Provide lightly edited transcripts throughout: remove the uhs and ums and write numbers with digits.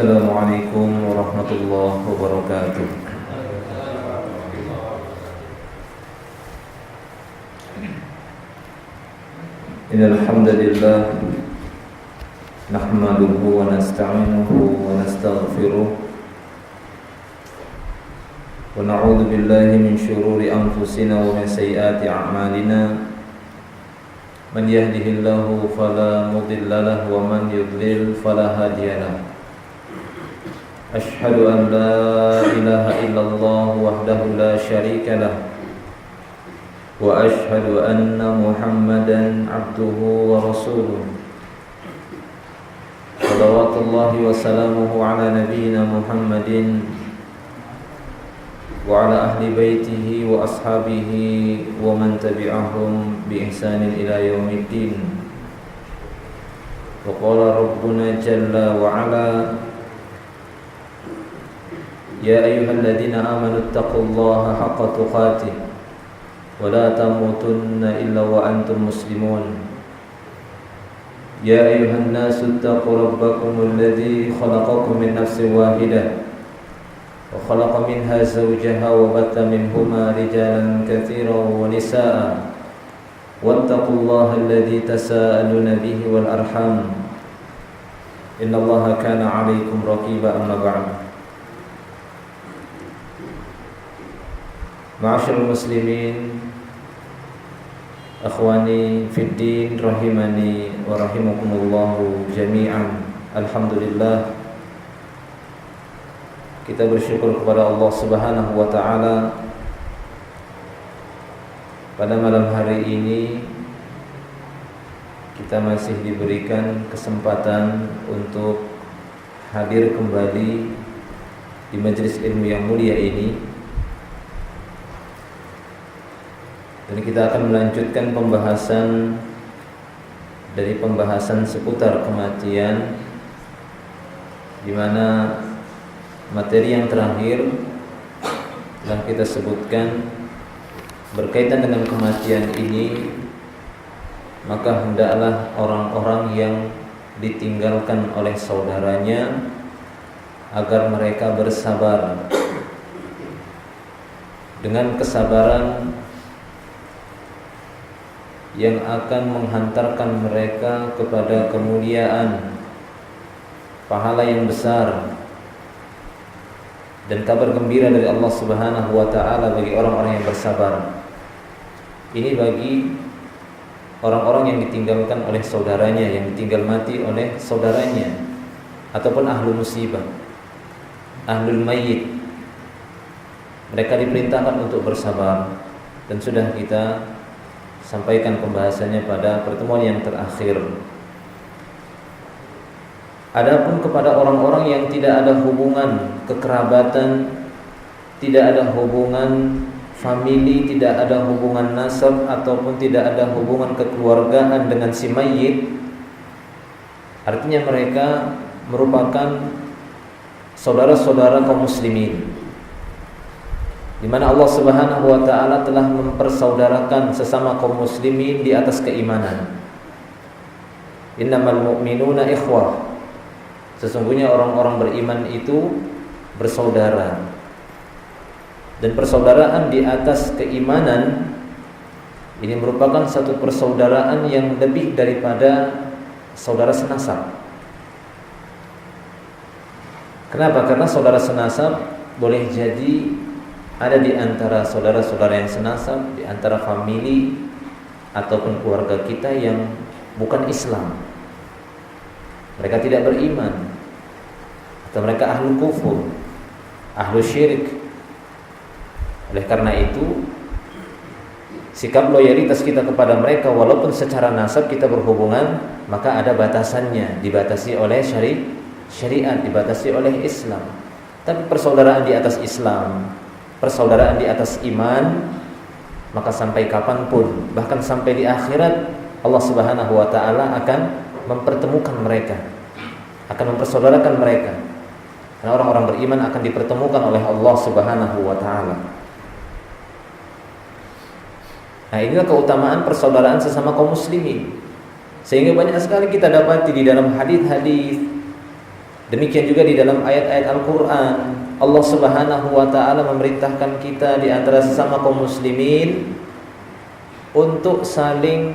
Assalamualaikum warahmatullahi wabarakatuh. Innal hamdalillah nahmaduhu wa nasta'inuhu wa nastaghfiruh wa na'udzu billahi min shururi anfusina wa min sayyiati a'malina. Man yahdihillahu fala mudilla lahu wa man yudlil fala hadiya lahu. Ashhadu an la ilaha illallah wahdahu la syarika lah wa ashhadu anna Muhammadan abduhu wa rasuluh. Shalawatullahi wa salamuhu ala nabiyyina Muhammadin wa ala ahli baitihi wa ashabihi wa man tabi'ahum bi ihsanin ila yaumiddin. Wa qala rabbuna jalla wa ala Ya ayyuhalladzina amanu taqullaha haqqa tuqatih wa la tamutunna illa wa antum muslimun. Ya ayyuhan nasu taqu rabbakumul ladzi khalaqakum min nafsin wahidah wa khalaqa minha zawjaha wa batta minhuma rijalan katsiran wa nisaa'a wattaqullaha alladzi tasaaluna bihi wal arham innallaha kana 'alaikum raqiba. Amma ba'd. Ma'asyiral muslimin, akhwani fid din rahimani wa rahimakumullahu jami'an. Alhamdulillah, kita bersyukur kepada Allah Subhanahu wa taala pada malam hari ini kita masih diberikan kesempatan untuk hadir kembali di majelis ilmu yang mulia ini. Dan kita akan melanjutkan pembahasan dari pembahasan seputar kematian, di mana materi yang terakhir telah kita sebutkan berkaitan dengan kematian ini. Maka hendaklah orang-orang yang ditinggalkan oleh saudaranya agar mereka bersabar dengan kesabaran yang akan menghantarkan mereka kepada kemuliaan, pahala yang besar, dan kabar gembira dari Allah Subhanahu wa taala bagi orang-orang yang bersabar. Ini bagi orang-orang yang ditinggalkan oleh saudaranya, yang ditinggal mati oleh saudaranya, ataupun ahlu musibah, ahlul mayyit. Mereka diperintahkan untuk bersabar, dan sudah kita sampaikan pembahasannya pada pertemuan yang terakhir. Adapun kepada orang-orang yang tidak ada hubungan kekerabatan, tidak ada hubungan famili, tidak ada hubungan nasab, ataupun tidak ada hubungan kekeluargaan dengan si mayyit, artinya mereka merupakan saudara-saudara kaum muslimin, di mana Allah Subhanahu wa taala telah mempersaudarakan sesama kaum muslimin di atas keimanan. Innamal mu'minuna ikhwah. Sesungguhnya orang-orang beriman itu bersaudara. Dan persaudaraan di atas keimanan ini merupakan satu persaudaraan yang lebih daripada saudara senasab. Kenapa? Karena saudara senasab boleh jadi ada di antara saudara-saudara yang senasab, di antara famili ataupun keluarga kita yang bukan Islam. Mereka tidak beriman, atau mereka ahlu kufur, ahlu syirik. Oleh karena itu, sikap loyalitas kita kepada mereka walaupun secara nasab kita berhubungan, maka ada batasannya, dibatasi oleh syariat, dibatasi oleh Islam. Tapi persaudaraan di atas Islam, persaudaraan di atas iman, maka sampai kapanpun, bahkan sampai di akhirat, Allah Subhanahu wa taala akan mempertemukan mereka, akan mempersaudarakan mereka. Karena orang-orang beriman akan dipertemukan oleh Allah Subhanahu wa taala. Nah, inilah keutamaan persaudaraan sesama kaum muslimin. Sehingga banyak sekali kita dapati di dalam hadis-hadis Demikian juga di dalam ayat-ayat Al-Quran, Allah Subhanahu wa ta'ala memerintahkan kita di antara sesama kaum muslimin untuk saling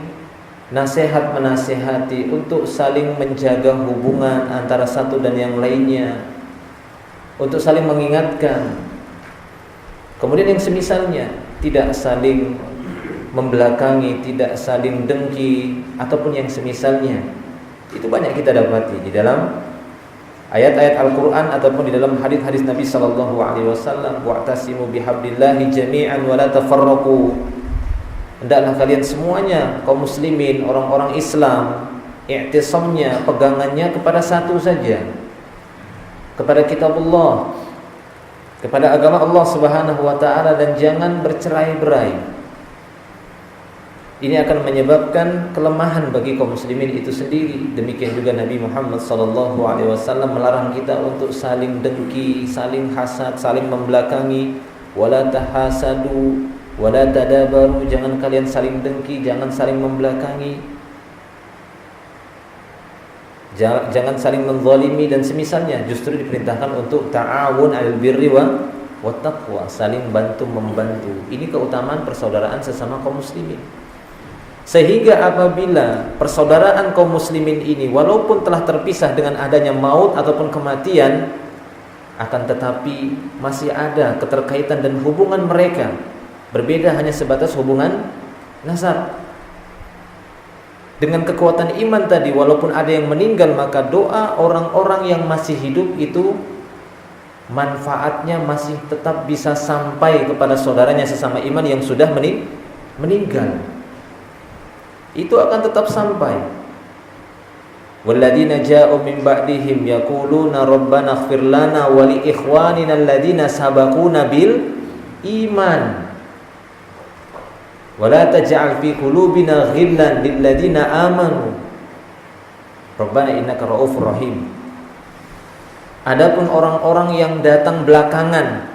nasihat menasihati, untuk saling menjaga hubungan antara satu dan yang lainnya, untuk saling mengingatkan. Kemudian yang semisalnya, tidak saling membelakangi, tidak saling dengki, ataupun yang semisalnya. Itu banyak kita dapati di dalam ayat-ayat Al-Quran ataupun di dalam hadis-hadis Nabi sallallahu alaihi wasallam. Wa'tasimu bihablillahi jami'an wa la tafarraqu. Hendaklah kalian semuanya kaum muslimin, orang-orang Islam, i'tisamnya, pegangannya kepada satu saja, kepada kitabullah, kepada agama Allah Subhanahu wa taala, dan jangan bercerai-berai. Ini akan menyebabkan kelemahan bagi kaum muslimin itu sendiri. Demikian juga Nabi Muhammad SAW melarang kita untuk saling dengki, saling hasad, saling membelakangi. Wala tahasadu, wala tadabaru. Jangan kalian saling dengki, jangan saling membelakangi, jangan saling menzalimi dan semisalnya. Justru diperintahkan untuk ta'awun 'alal birri wa taqwa, saling bantu membantu. Ini keutamaan persaudaraan sesama kaum muslimin. Sehingga apabila persaudaraan kaum muslimin ini walaupun telah terpisah dengan adanya maut ataupun kematian, akan tetapi masih ada keterkaitan dan hubungan mereka. Berbeda hanya sebatas hubungan nasab. Dengan kekuatan iman tadi, walaupun ada yang meninggal, maka doa orang-orang yang masih hidup itu manfaatnya masih tetap bisa sampai kepada saudaranya sesama iman yang sudah meninggal. Itu akan tetap sampai. Walladzina ja'u min ba'dihim yaquluna rabbana ighfir lana wa li ikhwanina alladzina sabaquna bil iman wa la taj'al fi qulubina ghillan lil ladzina amanu rabbana innaka ra'ufur rahim. Adapun orang-orang yang datang belakangan,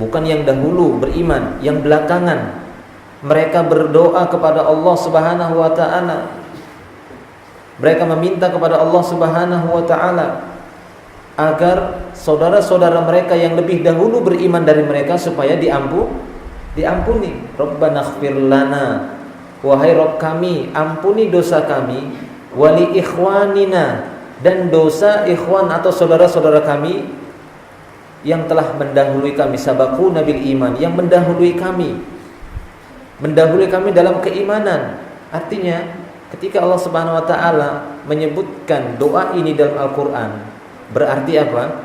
bukan yang dahulu beriman, yang belakangan, mereka berdoa kepada Allah Subhanahu wa taala. Mereka meminta kepada Allah Subhanahu wa taala agar saudara-saudara mereka yang lebih dahulu beriman dari mereka supaya diampuni. Rabbana ighfir lana, wahai Rabb kami, ampuni dosa kami, wali ikhwanina, dan dosa ikhwan atau saudara-saudara kami yang telah mendahului kami, sabaquna bil iman, yang mendahului kami dalam keimanan. Artinya ketika Allah Subhanahu wa taala menyebutkan doa ini dalam Al-Qur'an, berarti apa?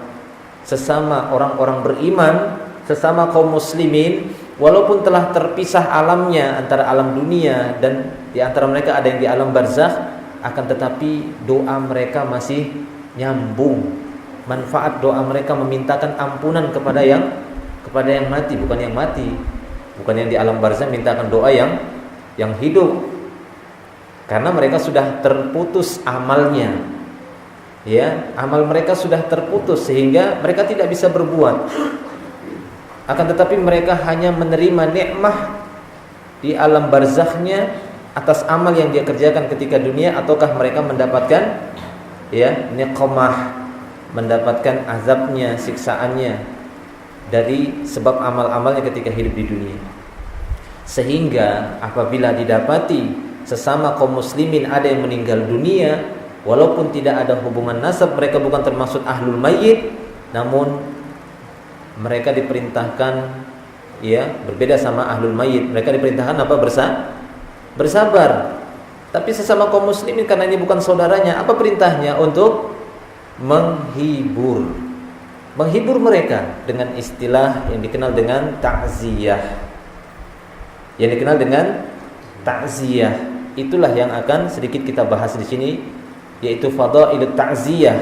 Sesama orang-orang beriman, sesama kaum muslimin, walaupun telah terpisah alamnya antara alam dunia dan di antara mereka ada yang di alam barzakh, akan tetapi doa mereka masih nyambung. Manfaat doa mereka memintakan ampunan kepada yang mati, bukan yang mati. Bukan yang di alam barzakh mintakan doa yang hidup. Karena mereka sudah terputus amalnya. Ya, amal mereka sudah terputus sehingga mereka tidak bisa berbuat. Akan tetapi mereka hanya menerima nikmah di alam barzakhnya atas amal yang dia kerjakan ketika dunia, ataukah mereka mendapatkan niqmah, mendapatkan azabnya, siksaannya dari sebab amal-amalnya ketika hidup di dunia. Sehingga apabila didapati sesama kaum muslimin ada yang meninggal dunia, walaupun tidak ada hubungan nasab, mereka bukan termasuk ahlul mayyit, namun mereka diperintahkan berbeda sama ahlul mayyit. Mereka diperintahkan apa? Bersabar. Tapi sesama kaum muslimin karena ini bukan saudaranya, apa perintahnya? Untuk menghibur mereka dengan istilah yang dikenal dengan ta'ziyah. Itulah yang akan sedikit kita bahas di sini, yaitu fadailut ta'ziyah,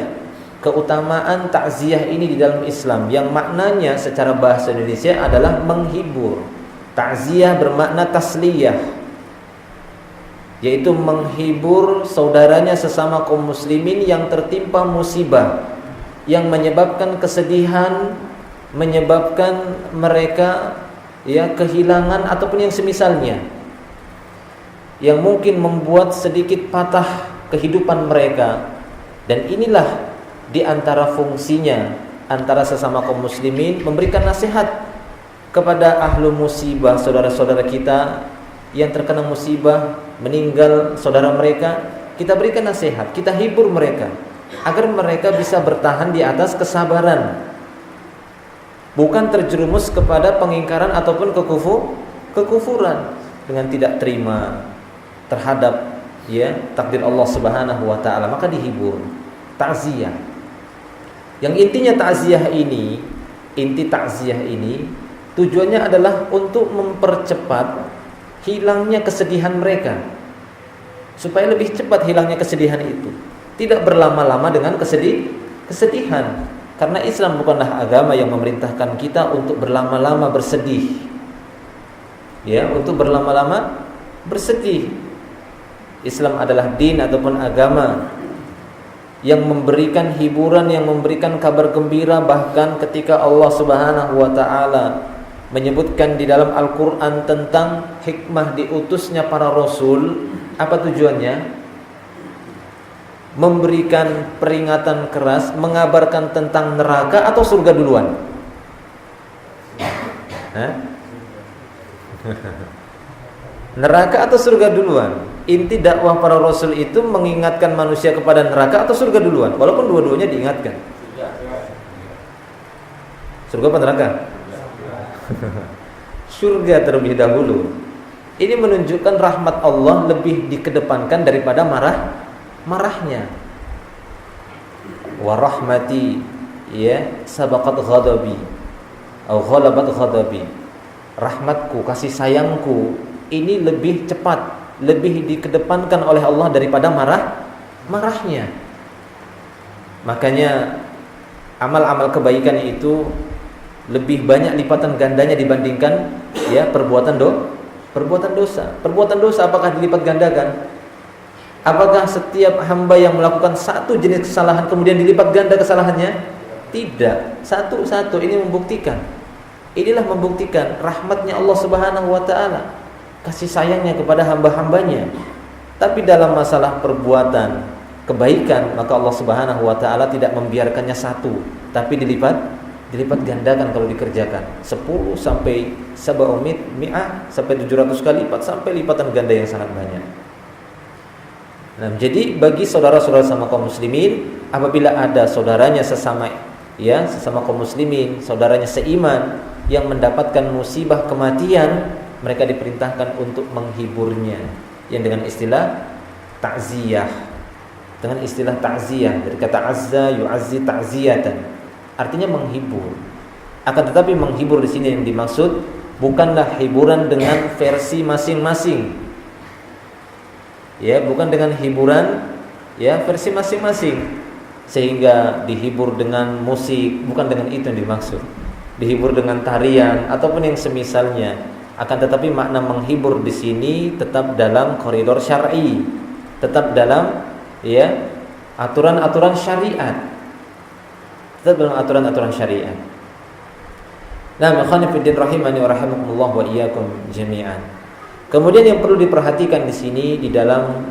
keutamaan ta'ziyah ini di dalam Islam, yang maknanya secara bahasa Indonesia adalah menghibur. Ta'ziyah bermakna tasliyah, yaitu menghibur saudaranya sesama kaum muslimin yang tertimpa musibah, yang menyebabkan kesedihan, menyebabkan mereka kehilangan ataupun yang semisalnya, yang mungkin membuat sedikit patah kehidupan mereka. Dan inilah di antara fungsinya antara sesama kaum muslimin memberikan nasihat kepada ahlu musibah, saudara-saudara kita yang terkena musibah, meninggal saudara mereka, kita berikan nasihat, kita hibur mereka agar mereka bisa bertahan di atas kesabaran, bukan terjerumus kepada pengingkaran ataupun kekufuran dengan tidak terima terhadap takdir Allah Subhanahu wa taala, maka dihibur, takziah. Yang intinya takziah ini, inti takziah ini tujuannya adalah untuk mempercepat hilangnya kesedihan mereka, supaya lebih cepat hilangnya kesedihan itu, tidak berlama-lama dengan kesedihan. Karena Islam bukanlah agama yang memerintahkan kita untuk berlama-lama bersedih, untuk berlama-lama bersedih. Islam adalah din ataupun agama yang memberikan hiburan, yang memberikan kabar gembira. Bahkan ketika Allah Subhanahu wa taala menyebutkan di dalam Al-Qur'an tentang hikmah diutusnya para rasul, apa tujuannya? Memberikan peringatan keras, mengabarkan tentang neraka atau surga duluan? Neraka atau surga duluan? Inti dakwah para rasul itu mengingatkan manusia kepada neraka atau surga duluan, walaupun dua-duanya diingatkan. Surga apa neraka? Surga terlebih dahulu. Ini menunjukkan rahmat Allah lebih dikedepankan daripada marahnya. Wa rahmati sabaqat ghadabi atau ghalabat ghadabi. Rahmatku, kasih sayangku ini lebih cepat, lebih dikedepankan oleh Allah daripada marahnya. Makanya amal-amal kebaikan itu lebih banyak lipatan gandanya dibandingkan perbuatan dosa. Perbuatan dosa apakah dilipat gandakan? Apakah setiap hamba yang melakukan satu jenis kesalahan kemudian dilipat ganda kesalahannya? Tidak. Satu-satu ini membuktikan. Inilah membuktikan rahmatnya Allah Subhanahu wa taala, kasih sayangnya kepada hamba-hambanya. Tapi dalam masalah perbuatan kebaikan, maka Allah Subhanahu wa taala tidak membiarkannya satu, tapi dilipat gandakan kalau dikerjakan 10 sampai 700 sampai 700 kali lipat, sampai lipatan ganda yang sangat banyak. Nah, jadi bagi saudara-saudara sama kaum muslimin, apabila ada saudaranya sesama kaum muslimin, saudaranya seiman yang mendapatkan musibah kematian, mereka diperintahkan untuk menghiburnya, yang dengan istilah takziah. Dengan istilah takziah, dari kata azza yu'azzi takziyatan, artinya menghibur. Akan tetapi menghibur di sini yang dimaksud bukanlah hiburan dengan versi masing-masing. Bukan dengan hiburan versi masing-masing sehingga dihibur dengan musik, bukan dengan itu yang dimaksud. Dihibur dengan tarian ataupun yang semisalnya. Akan tetapi makna menghibur di sini tetap dalam koridor syar'i, tetap dalam aturan-aturan syariat. Tetap dalam aturan-aturan syariat. Nah, ikhwanifiddin rahimani wa rahimakumullah wa iyyakum jami'an. Kemudian yang perlu diperhatikan di sini di dalam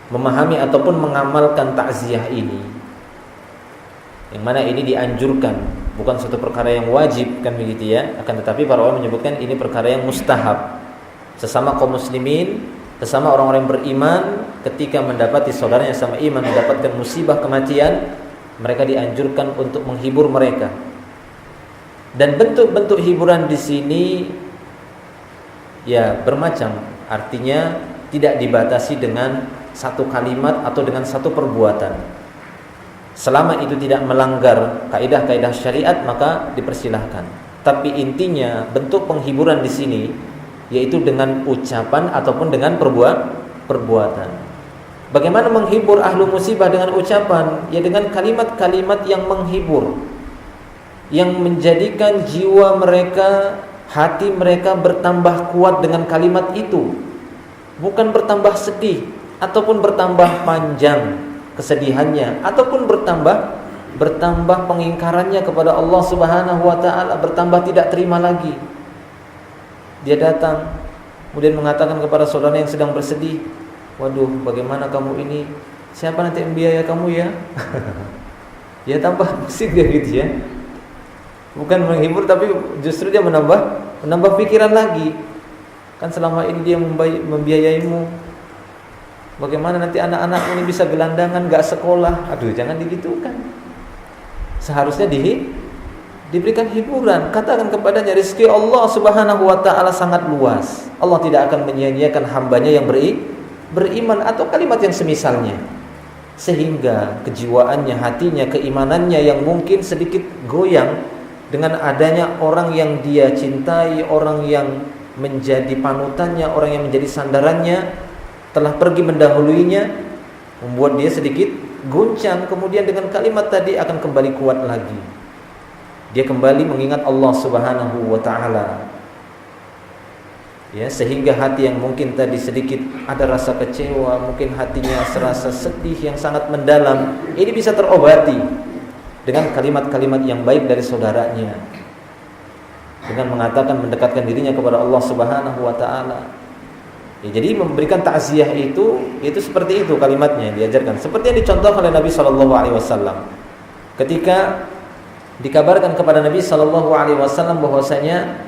memahami ataupun mengamalkan takziah ini, yang mana ini dianjurkan, bukan suatu perkara yang wajib kan begitu ya. Akan tetapi para ulama menyebutkan ini perkara yang mustahab. Sesama kaum muslimin, sesama orang-orang yang beriman, ketika mendapati saudaranya sama iman mendapatkan musibah kematian, mereka dianjurkan untuk menghibur mereka. Dan bentuk-bentuk hiburan di sini bermacam. Artinya tidak dibatasi dengan satu kalimat atau dengan satu perbuatan. Selama itu tidak melanggar kaidah-kaidah syariat, maka dipersilahkan. Tapi intinya bentuk penghiburan di sini yaitu dengan ucapan ataupun dengan perbuatan. Bagaimana menghibur ahlu musibah dengan ucapan? Dengan kalimat-kalimat yang menghibur, yang menjadikan jiwa mereka, hati mereka bertambah kuat dengan kalimat itu, bukan bertambah sedih ataupun bertambah panjang kesedihannya, ataupun bertambah pengingkarannya kepada Allah Subhanahu wa taala, bertambah tidak terima lagi. Dia datang kemudian mengatakan kepada saudara yang sedang bersedih, "Waduh, bagaimana kamu ini? siapa nanti yang biaya kamu ya? Ya tambah musik dia gitu ya. Bukan menghibur tapi justru dia menambah pikiran lagi. Kan selama ini dia membiayaimu. Bagaimana nanti anak-anak ini bisa gelandangan, gak sekolah? Aduh, jangan digitukan. Seharusnya diberikan hiburan. Katakan kepadanya, rezeki Allah Subhanahu wa ta'ala sangat luas. Allah tidak akan menyia-nyiakan hambanya yang beriman, atau kalimat yang semisalnya. Sehingga kejiwaannya, hatinya, keimanannya yang mungkin sedikit goyang dengan adanya orang yang dia cintai, orang yang menjadi panutannya, orang yang menjadi sandarannya telah pergi mendahuluinya, membuat dia sedikit goncang. Kemudian dengan kalimat tadi akan kembali kuat lagi. Dia kembali mengingat Allah Subhanahu wa ta'ala. Ya, sehingga hati yang mungkin tadi sedikit ada rasa kecewa, mungkin hatinya serasa sedih yang sangat mendalam, ini bisa terobati dengan kalimat-kalimat yang baik dari saudaranya, dengan mengatakan mendekatkan dirinya kepada Allah Subhanahu wa ta'ala. Ya, jadi memberikan takziah itu seperti itu kalimatnya yang diajarkan. Seperti yang dicontohkan oleh Nabi sallallahu alaihi wasallam. Ketika dikabarkan kepada Nabi sallallahu alaihi wasallam bahwasanya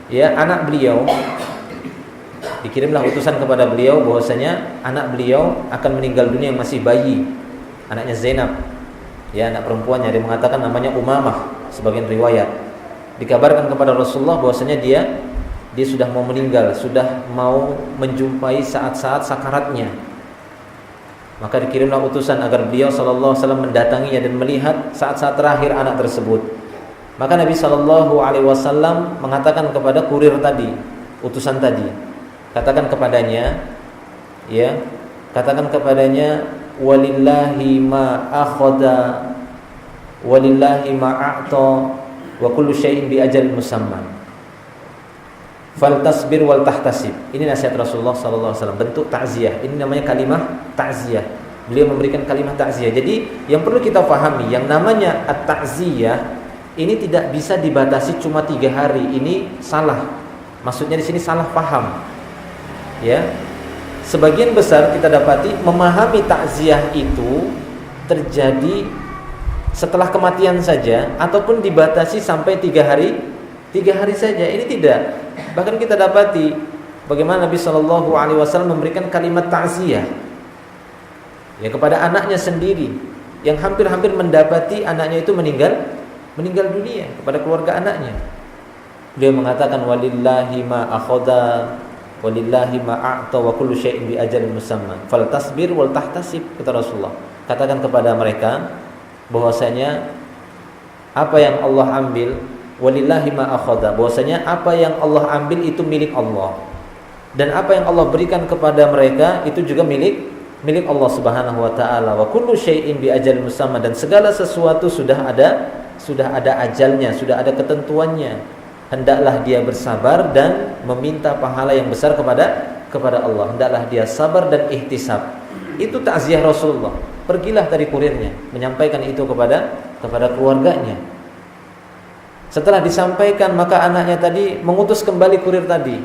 ya anak beliau, dikirimlah utusan kepada beliau bahwasanya anak beliau akan meninggal dunia yang masih bayi, anaknya Zainab. Ya, anak perempuannya, dia mengatakan namanya Umamah sebagian riwayat. Dikabarkan kepada Rasulullah bahwasanya dia sudah mau meninggal, sudah mau menjumpai saat-saat sakaratnya. Maka dikirimlah utusan agar beliau sallallahu alaihi wasallam mendatanginya dan melihat saat-saat terakhir anak tersebut. Maka Nabi sallallahu alaihi wasallam mengatakan kepada kurir tadi, utusan tadi, katakan kepadanya, walillahi ma akhadha walillahi ma a'ta wa kullu syai'in bi ajal musamman. Faltasbir wal tahtasib. Ini nasihat Rasulullah sallallahu alaihi wasallam, bentuk takziah. Ini namanya kalimah takziah. Beliau memberikan kalimah takziah. Jadi yang perlu kita pahami, yang namanya at-takziyah ini tidak bisa dibatasi cuma 3 hari. Ini salah. Maksudnya di sini salah paham. Ya. Sebagian besar kita dapati memahami takziah itu terjadi setelah kematian saja, ataupun dibatasi sampai 3 hari. 3 hari saja. Ini tidak. Bahkan kita dapati bagaimana Nabi sallallahu alaihi wasallam memberikan kalimat takziah ya kepada anaknya sendiri yang hampir-hampir mendapati anaknya itu meninggal dunia, kepada keluarga anaknya. Beliau mengatakan walillahi ma akhadha walillahi ma a'ta wa kullu syai'in bi ajalin musamma. Faltasbir wal tahtasib, kata Rasulullah. Katakan kepada mereka bahwasanya apa yang Allah ambil, walillahi ma akhadha, bahwasanya apa yang Allah ambil itu milik Allah, dan apa yang Allah berikan kepada mereka itu juga milik Allah Subhanahu wa taala. Wa kullu syai'in bi ajalin musamma, dan segala sesuatu sudah ada ajalnya, sudah ada ketentuannya. Hendaklah dia bersabar dan meminta pahala yang besar kepada Allah. Hendaklah dia sabar dan ihtisab. Itu takziah Rasulullah. Pergilah dari kurirnya menyampaikan itu kepada keluarganya. Setelah disampaikan, maka anaknya tadi mengutus kembali kurir tadi,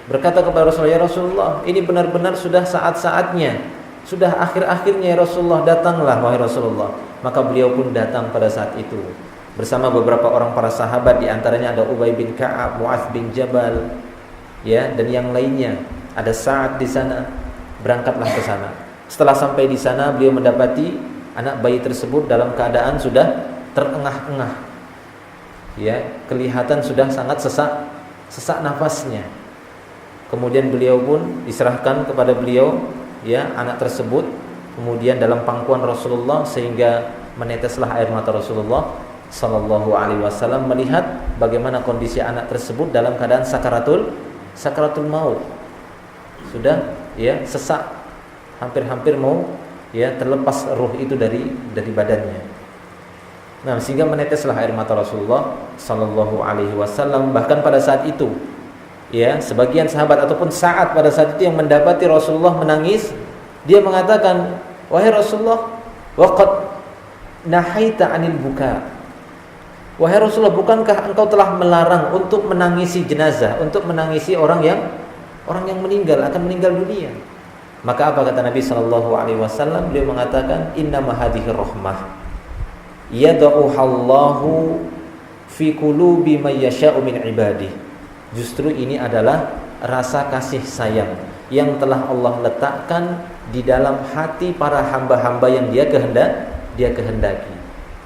berkata kepada Rasulullah, ya Rasulullah, ini benar-benar sudah saat-saatnya, sudah akhir-akhirnya ya Rasulullah, datanglah wahai Rasulullah. Maka beliau pun datang pada saat itu bersama beberapa orang para sahabat, di antaranya ada Ubay bin Ka'ab, Mu'adz bin Jabal, ya, dan yang lainnya. Ada Sa'ad di sana. Berangkatlah ke sana. Setelah sampai di sana, beliau mendapati anak bayi tersebut dalam keadaan sudah terengah-engah. Ya, kelihatan sudah sangat sesak nafasnya. Kemudian beliau pun diserahkan kepada beliau, ya, anak tersebut. Kemudian dalam pangkuan Rasulullah, sehingga meneteslah air mata Rasulullah sallallahu alaihi wasallam melihat bagaimana kondisi anak tersebut dalam keadaan sakaratul maut. Sudah, ya, sesak, hampir-hampir mau, ya, terlepas ruh itu dari badannya. Nah, sehingga meneteslah air mata Rasulullah sallallahu alaihi wasallam. Bahkan pada saat itu, ya, sebagian sahabat ataupun Sa'ad pada saat itu yang mendapati Rasulullah menangis, dia mengatakan, wahai Rasulullah, waqad nahaita 'anil buka. Wahai Rasulullah, bukankah engkau telah melarang untuk menangisi jenazah, untuk menangisi orang yang meninggal, akan meninggal dunia? Maka apa kata Nabi sallallahu alaihi wasallam? Beliau mengatakan, "Innama hadhihi rahmah yad'uhallahu fi qulubi may yasha'u min ibadihi." Justru ini adalah rasa kasih sayang yang telah Allah letakkan di dalam hati para hamba-hamba yang Dia kehendaki.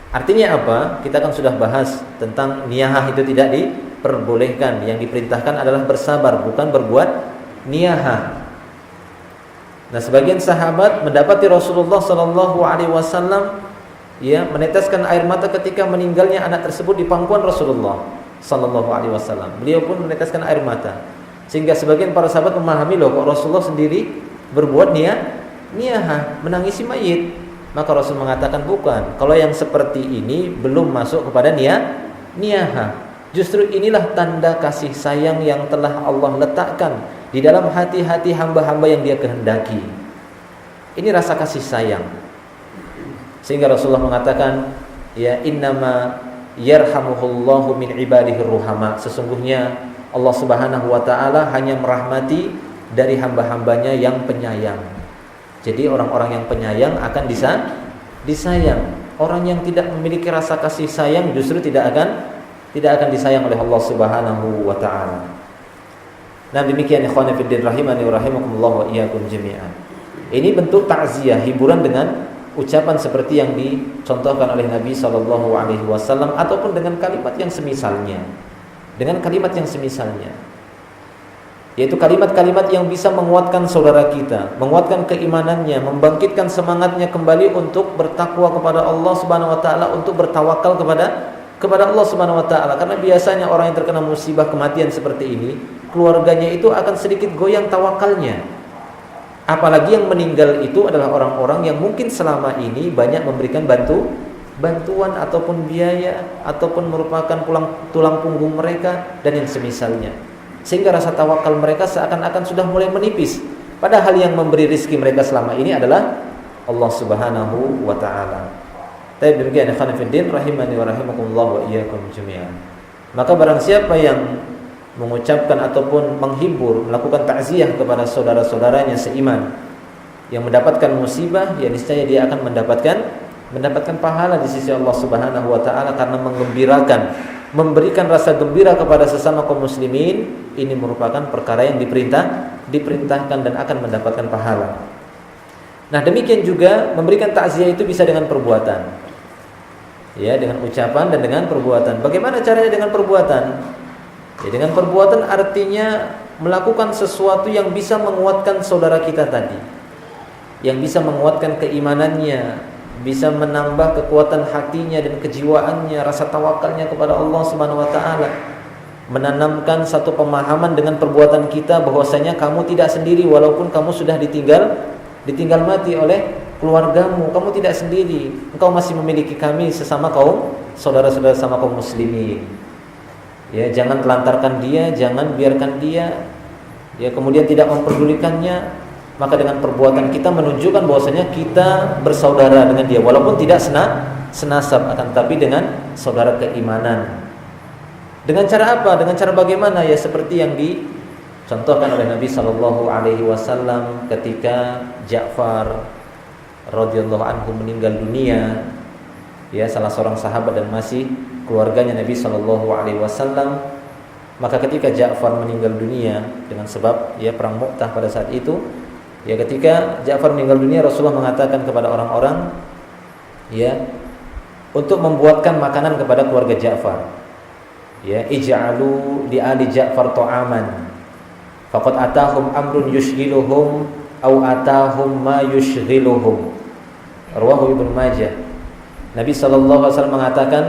Artinya apa? Kita kan sudah bahas tentang niyahah itu tidak diperbolehkan. Yang diperintahkan adalah bersabar, bukan berbuat niyahah. Nah, sebagian sahabat mendapati Rasulullah sallallahu alaihi wasallam meneteskan air mata ketika meninggalnya anak tersebut di pangkuan Rasulullah sallallahu alaihi wasallam. Beliau pun meneteskan air mata. Sehingga sebagian para sahabat memahami, loh kok Rasulullah sendiri berbuat niyahah, menangisi mayit. Maka Rasul mengatakan bukan. Kalau yang seperti ini belum masuk kepada niyahah. Justru inilah tanda kasih sayang yang telah Allah letakkan di dalam hati-hati hamba-hamba yang Dia kehendaki. Ini rasa kasih sayang. Sehingga Rasulullah mengatakan, ya innama yarhamuhullahu min ibadihi ruhama. Sesungguhnya Allah Subhanahu wa taala hanya merahmati dari hamba-hambanya yang penyayang. Jadi orang-orang yang penyayang akan disayang. Orang yang tidak memiliki rasa kasih sayang justru tidak akan disayang oleh Allah Subhanahu wa taala. Nah, demikian ikhwan fillah rahimani wa rahimakumullah wa iyyakum jami'an. Ini bentuk takziah, hiburan dengan ucapan seperti yang dicontohkan oleh Nabi sallallahu alaihi wasallam ataupun dengan kalimat yang semisalnya. Yaitu kalimat-kalimat yang bisa menguatkan saudara kita, menguatkan keimanannya, membangkitkan semangatnya kembali untuk bertakwa kepada Allah Subhanahu wa taala, untuk bertawakal kepada Allah Subhanahu wa taala. Karena biasanya orang yang terkena musibah kematian seperti ini, keluarganya itu akan sedikit goyang tawakalnya. Apalagi yang meninggal itu adalah orang-orang yang mungkin selama ini banyak memberikan bantuan ataupun biaya ataupun merupakan tulang punggung mereka dan yang semisalnya. Sehingga rasa tawakal mereka seakan-akan sudah mulai menipis. Padahal yang memberi rezeki mereka selama ini adalah Allah Subhanahu wa taala. Tapi demikian ikhwan fillah rahimani wa rahimakumullah wa iyyakum jami'an. Maka barang siapa yang mengucapkan ataupun menghibur, melakukan takziah kepada saudara-saudaranya seiman yang mendapatkan musibah, ya niscaya dia akan mendapatkan pahala di sisi Allah Subhanahu wa taala karena menggembirakan, memberikan rasa gembira kepada sesama kaum muslimin. Ini merupakan perkara yang diperintahkan dan akan mendapatkan pahala. Nah, demikian juga memberikan takziah itu bisa dengan perbuatan. Ya, dengan ucapan dan dengan perbuatan. Bagaimana caranya dengan perbuatan? Ya, dengan perbuatan artinya melakukan sesuatu yang bisa menguatkan saudara kita tadi, yang bisa menguatkan keimanannya, bisa menambah kekuatan hatinya dan kejiwaannya, rasa tawakalnya kepada Allah Subhanahu wa taala. Menanamkan satu pemahaman dengan perbuatan kita bahwasanya kamu tidak sendiri walaupun kamu sudah ditinggal mati oleh keluargamu, kamu tidak sendiri. Engkau masih memiliki kami sesama kaum saudara-saudara sama kaum muslimin. Ya, jangan telantarkan dia, jangan biarkan dia ya kemudian tidak memperdulikannya. Maka dengan perbuatan kita menunjukkan bahwasanya kita bersaudara dengan dia walaupun tidak senasab, akan tapi dengan saudara keimanan. Dengan cara apa? Dengan cara bagaimana? Ya seperti yang dicontohkan oleh Nabi sallallahu alaihi wasallam ketika Ja'far radhiyallahu anhu meninggal dunia. Ya, salah seorang sahabat dan masih keluarganya Nabi sallallahu alaihi wasallam. Maka ketika Ja'far meninggal dunia dengan sebab ya perang Mu'tah pada saat itu, ya ketika Ja'far meninggal dunia, Rasulullah mengatakan kepada orang-orang ya untuk membuatkan makanan kepada keluarga Ja'far. Ya, ij'alu li ali Ja'far ta'aman faqad atahum amrun yushghiluhum aw atahum ma yushghiluhum. Rawahu Ibnu Majah. Nabi sallallahu alaihi wasallam mengatakan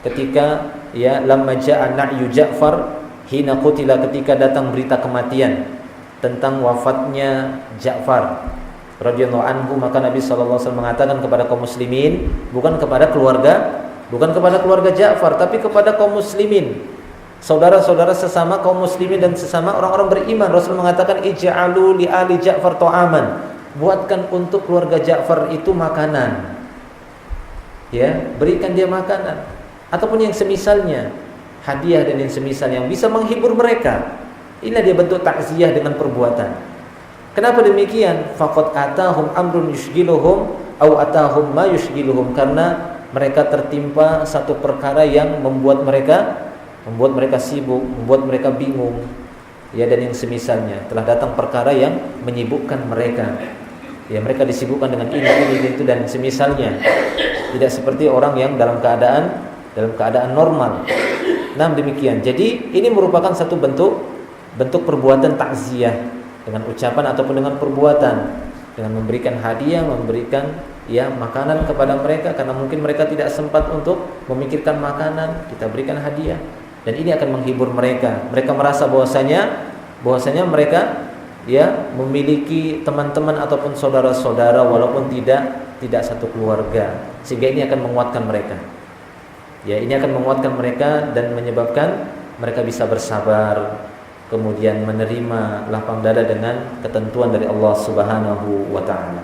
ketika ya lamma ja'a na'yu Ja'far hina qutila, ketika datang berita kematian tentang wafatnya Ja'far radhiyallahu anhu, maka Nabi sallallahu alaihi wasallam mengatakan kepada kaum muslimin, bukan kepada keluarga Ja'far, tapi kepada kaum muslimin, saudara-saudara sesama kaum muslimin dan sesama orang-orang beriman. Rasul mengatakan ij'alu li ali Ja'far ta'aman, buatkan untuk keluarga Ja'far itu makanan. Ya, berikan dia makanan ataupun yang semisalnya, hadiah dan yang semisal yang bisa menghibur mereka. Inilah dia bentuk takziah dengan perbuatan. Kenapa demikian? Faqad atahum amrun yushghiluhum aw atahum ma yushghiluhum, karena mereka tertimpa satu perkara yang membuat mereka sibuk, membuat mereka bingung. Ya, dan yang semisalnya, telah datang perkara yang menyibukkan mereka. Ya, mereka disibukkan dengan ini itu dan semisalnya. Tidak seperti orang yang dalam keadaan normal. Nah, demikian. Jadi ini merupakan satu bentuk perbuatan takziah dengan ucapan ataupun dengan perbuatan, dengan memberikan hadiah, memberikan makanan kepada mereka karena mungkin mereka tidak sempat untuk memikirkan makanan, kita berikan hadiah. Dan ini akan menghibur mereka. Mereka merasa bahwasanya mereka memiliki teman-teman ataupun saudara-saudara walaupun tidak satu keluarga. Sehingga ini akan menguatkan mereka. Ya, ini akan menguatkan mereka dan menyebabkan mereka bisa bersabar, kemudian menerima lapang dada dengan ketentuan dari Allah Subhanahu wa taala.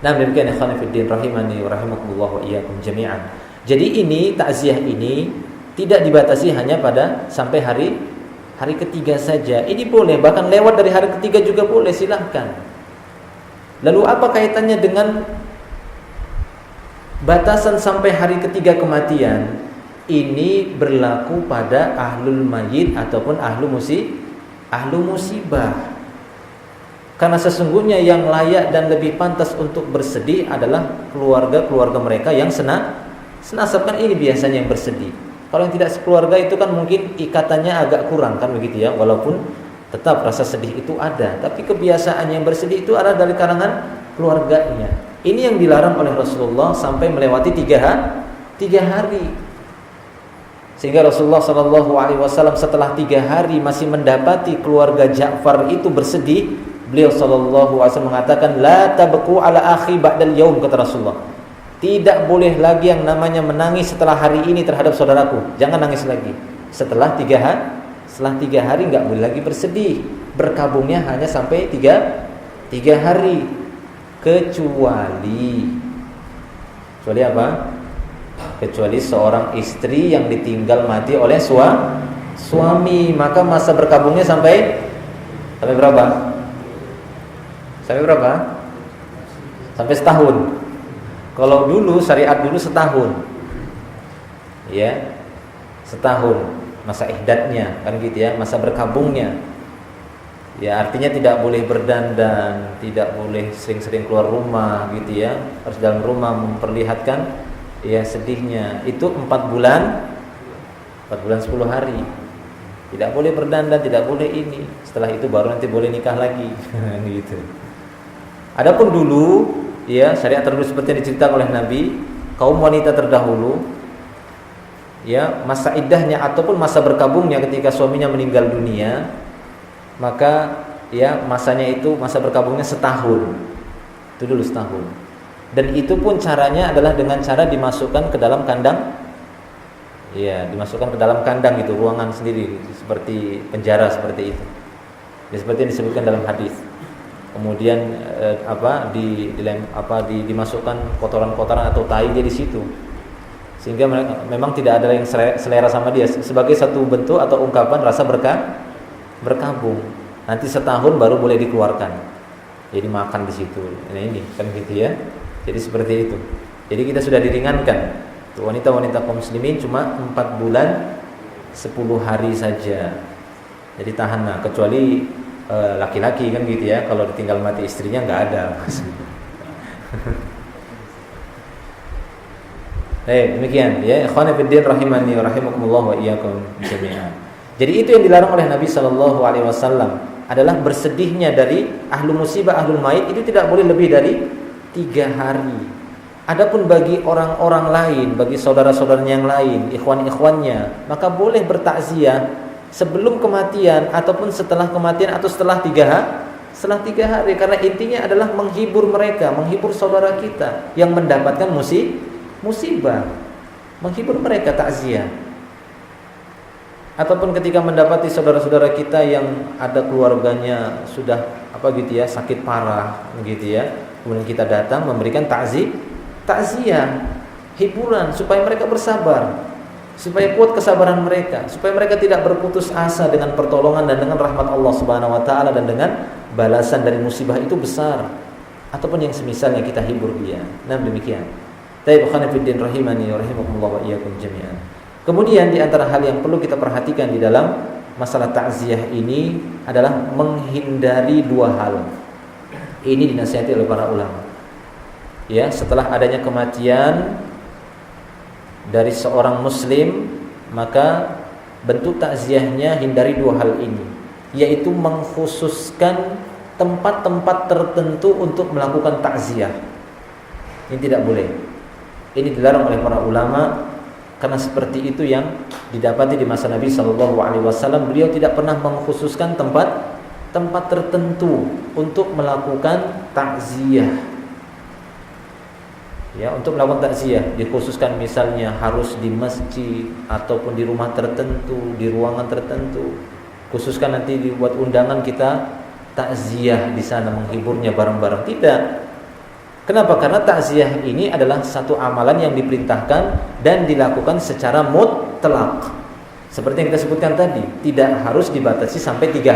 Nah, demikian ikhwan fillah rahimani wa rahimakumullah wa iyyakum jami'an. Jadi ini takziah ini tidak dibatasi hanya pada sampai hari ketiga saja. Ini boleh, bahkan lewat dari hari ketiga juga boleh, silahkan. Lalu apa kaitannya dengan batasan sampai hari ketiga kematian? Ini berlaku pada ahlul mayit ataupun ahlu musibah. Karena sesungguhnya yang layak dan lebih pantas untuk bersedih adalah keluarga-keluarga mereka yang senasab, kan ini biasanya yang bersedih. Kalau yang tidak sekeluarga itu kan mungkin ikatannya agak kurang kan begitu ya, walaupun tetap rasa sedih itu ada, tapi kebiasaan yang bersedih itu adalah dari kalangan keluarganya. Ini yang dilarang oleh Rasulullah sampai melewati 3 hari. Sehingga Rasulullah SAW setelah 3 hari masih mendapati keluarga Ja'far itu bersedih, beliau SAW mengatakan, la tabku ala akhi ba'dal yaum, kata Rasulullah. Tidak boleh lagi yang namanya menangis setelah hari ini terhadap saudaraku. Jangan nangis lagi. Setelah 3 hari nggak boleh lagi bersedih. Berkabungnya hanya sampai 3 hari. Kecuali apa? Kecuali seorang istri yang ditinggal mati oleh suami, maka masa berkabungnya sampai berapa? Sampai setahun. Kalau dulu syariat dulu setahun, ya, setahun masa ihdatnya kan gitu ya, masa berkabungnya. Ya, artinya tidak boleh berdandan, tidak boleh sering-sering keluar rumah gitu ya, harus dalam rumah memperlihatkan sedihnya. Itu 4 bulan 10 hari. Tidak boleh berdandan, tidak boleh ini. Setelah itu baru nanti boleh nikah lagi, gitu. Adapun dulu syariat terdahulu seperti yang diceritakan oleh Nabi, kaum wanita terdahulu masa iddahnya ataupun masa berkabungnya ketika suaminya meninggal dunia, maka masanya itu masa berkabungnya setahun. Itu dulu setahun. Dan itu pun caranya adalah dengan cara dimasukkan ke dalam kandang. Dimasukkan ke dalam kandang itu, ruangan sendiri seperti penjara seperti itu. Seperti yang disebutkan dalam hadis. Kemudian dimasukkan kotoran-kotoran atau tai dia di situ, sehingga memang tidak ada yang selera sama dia, sebagai satu bentuk atau ungkapan rasa berkabung. Nanti setahun baru boleh dikeluarkan, jadi makan di situ. Ini kan gitu ya. Jadi seperti itu. Jadi kita sudah diringankan. Wanita-wanita kaum muslimin cuma 4 bulan 10 hari saja. Jadi tahan, kecuali laki-laki kan gitu ya, kalau ditinggal mati istrinya nggak ada. Demikian ya, ikhwan fillah rahimani wa rahimakumullah wa iyyakum jami'an. Jadi itu yang dilarang oleh Nabi sallallahu alaihi wasallam adalah bersedihnya dari ahlu musibah, ahlul mayit itu tidak boleh lebih dari 3 hari. Adapun bagi orang-orang lain, bagi saudara-saudaranya yang lain, ikhwan-ikhwannya, maka boleh bertakziah sebelum kematian ataupun setelah kematian atau setelah 3 hari, karena intinya adalah menghibur mereka, menghibur saudara kita yang mendapatkan musibah, menghibur mereka, takziah. Ataupun ketika mendapati saudara-saudara kita yang ada keluarganya sudah sakit parah gitu ya, kemudian kita datang memberikan takziah, hiburan supaya mereka bersabar, supaya kuat kesabaran mereka, supaya mereka tidak berputus asa dengan pertolongan dan dengan rahmat Allah Subhanahu wa taala dan dengan balasan dari musibah itu besar, ataupun yang semisalnya kita hibur dia. Nah, demikian. Taib khana fiddin rahimani wa rahimakumullah wa iyyakum jami'an. Kemudian di antara hal yang perlu kita perhatikan di dalam masalah takziah ini adalah menghindari dua hal. Ini dinasihati oleh para ulama. Ya, setelah adanya kematian dari seorang muslim, maka bentuk takziahnya hindari dua hal ini, yaitu mengkhususkan tempat-tempat tertentu untuk melakukan takziah. Ini tidak boleh. Ini dilarang oleh para ulama karena seperti itu yang didapati di masa Nabi SAW. Beliau tidak pernah mengkhususkan tempat tertentu untuk melakukan takziah. Ya, untuk melakukan takziah dikhususkan misalnya harus di masjid ataupun di rumah tertentu, di ruangan tertentu. Khususkan nanti dibuat undangan kita takziah di sana menghiburnya bareng-bareng. Tidak. Kenapa? Karena takziah ini adalah satu amalan yang diperintahkan dan dilakukan secara mutlak. Seperti yang kita sebutkan tadi, tidak harus dibatasi sampai 3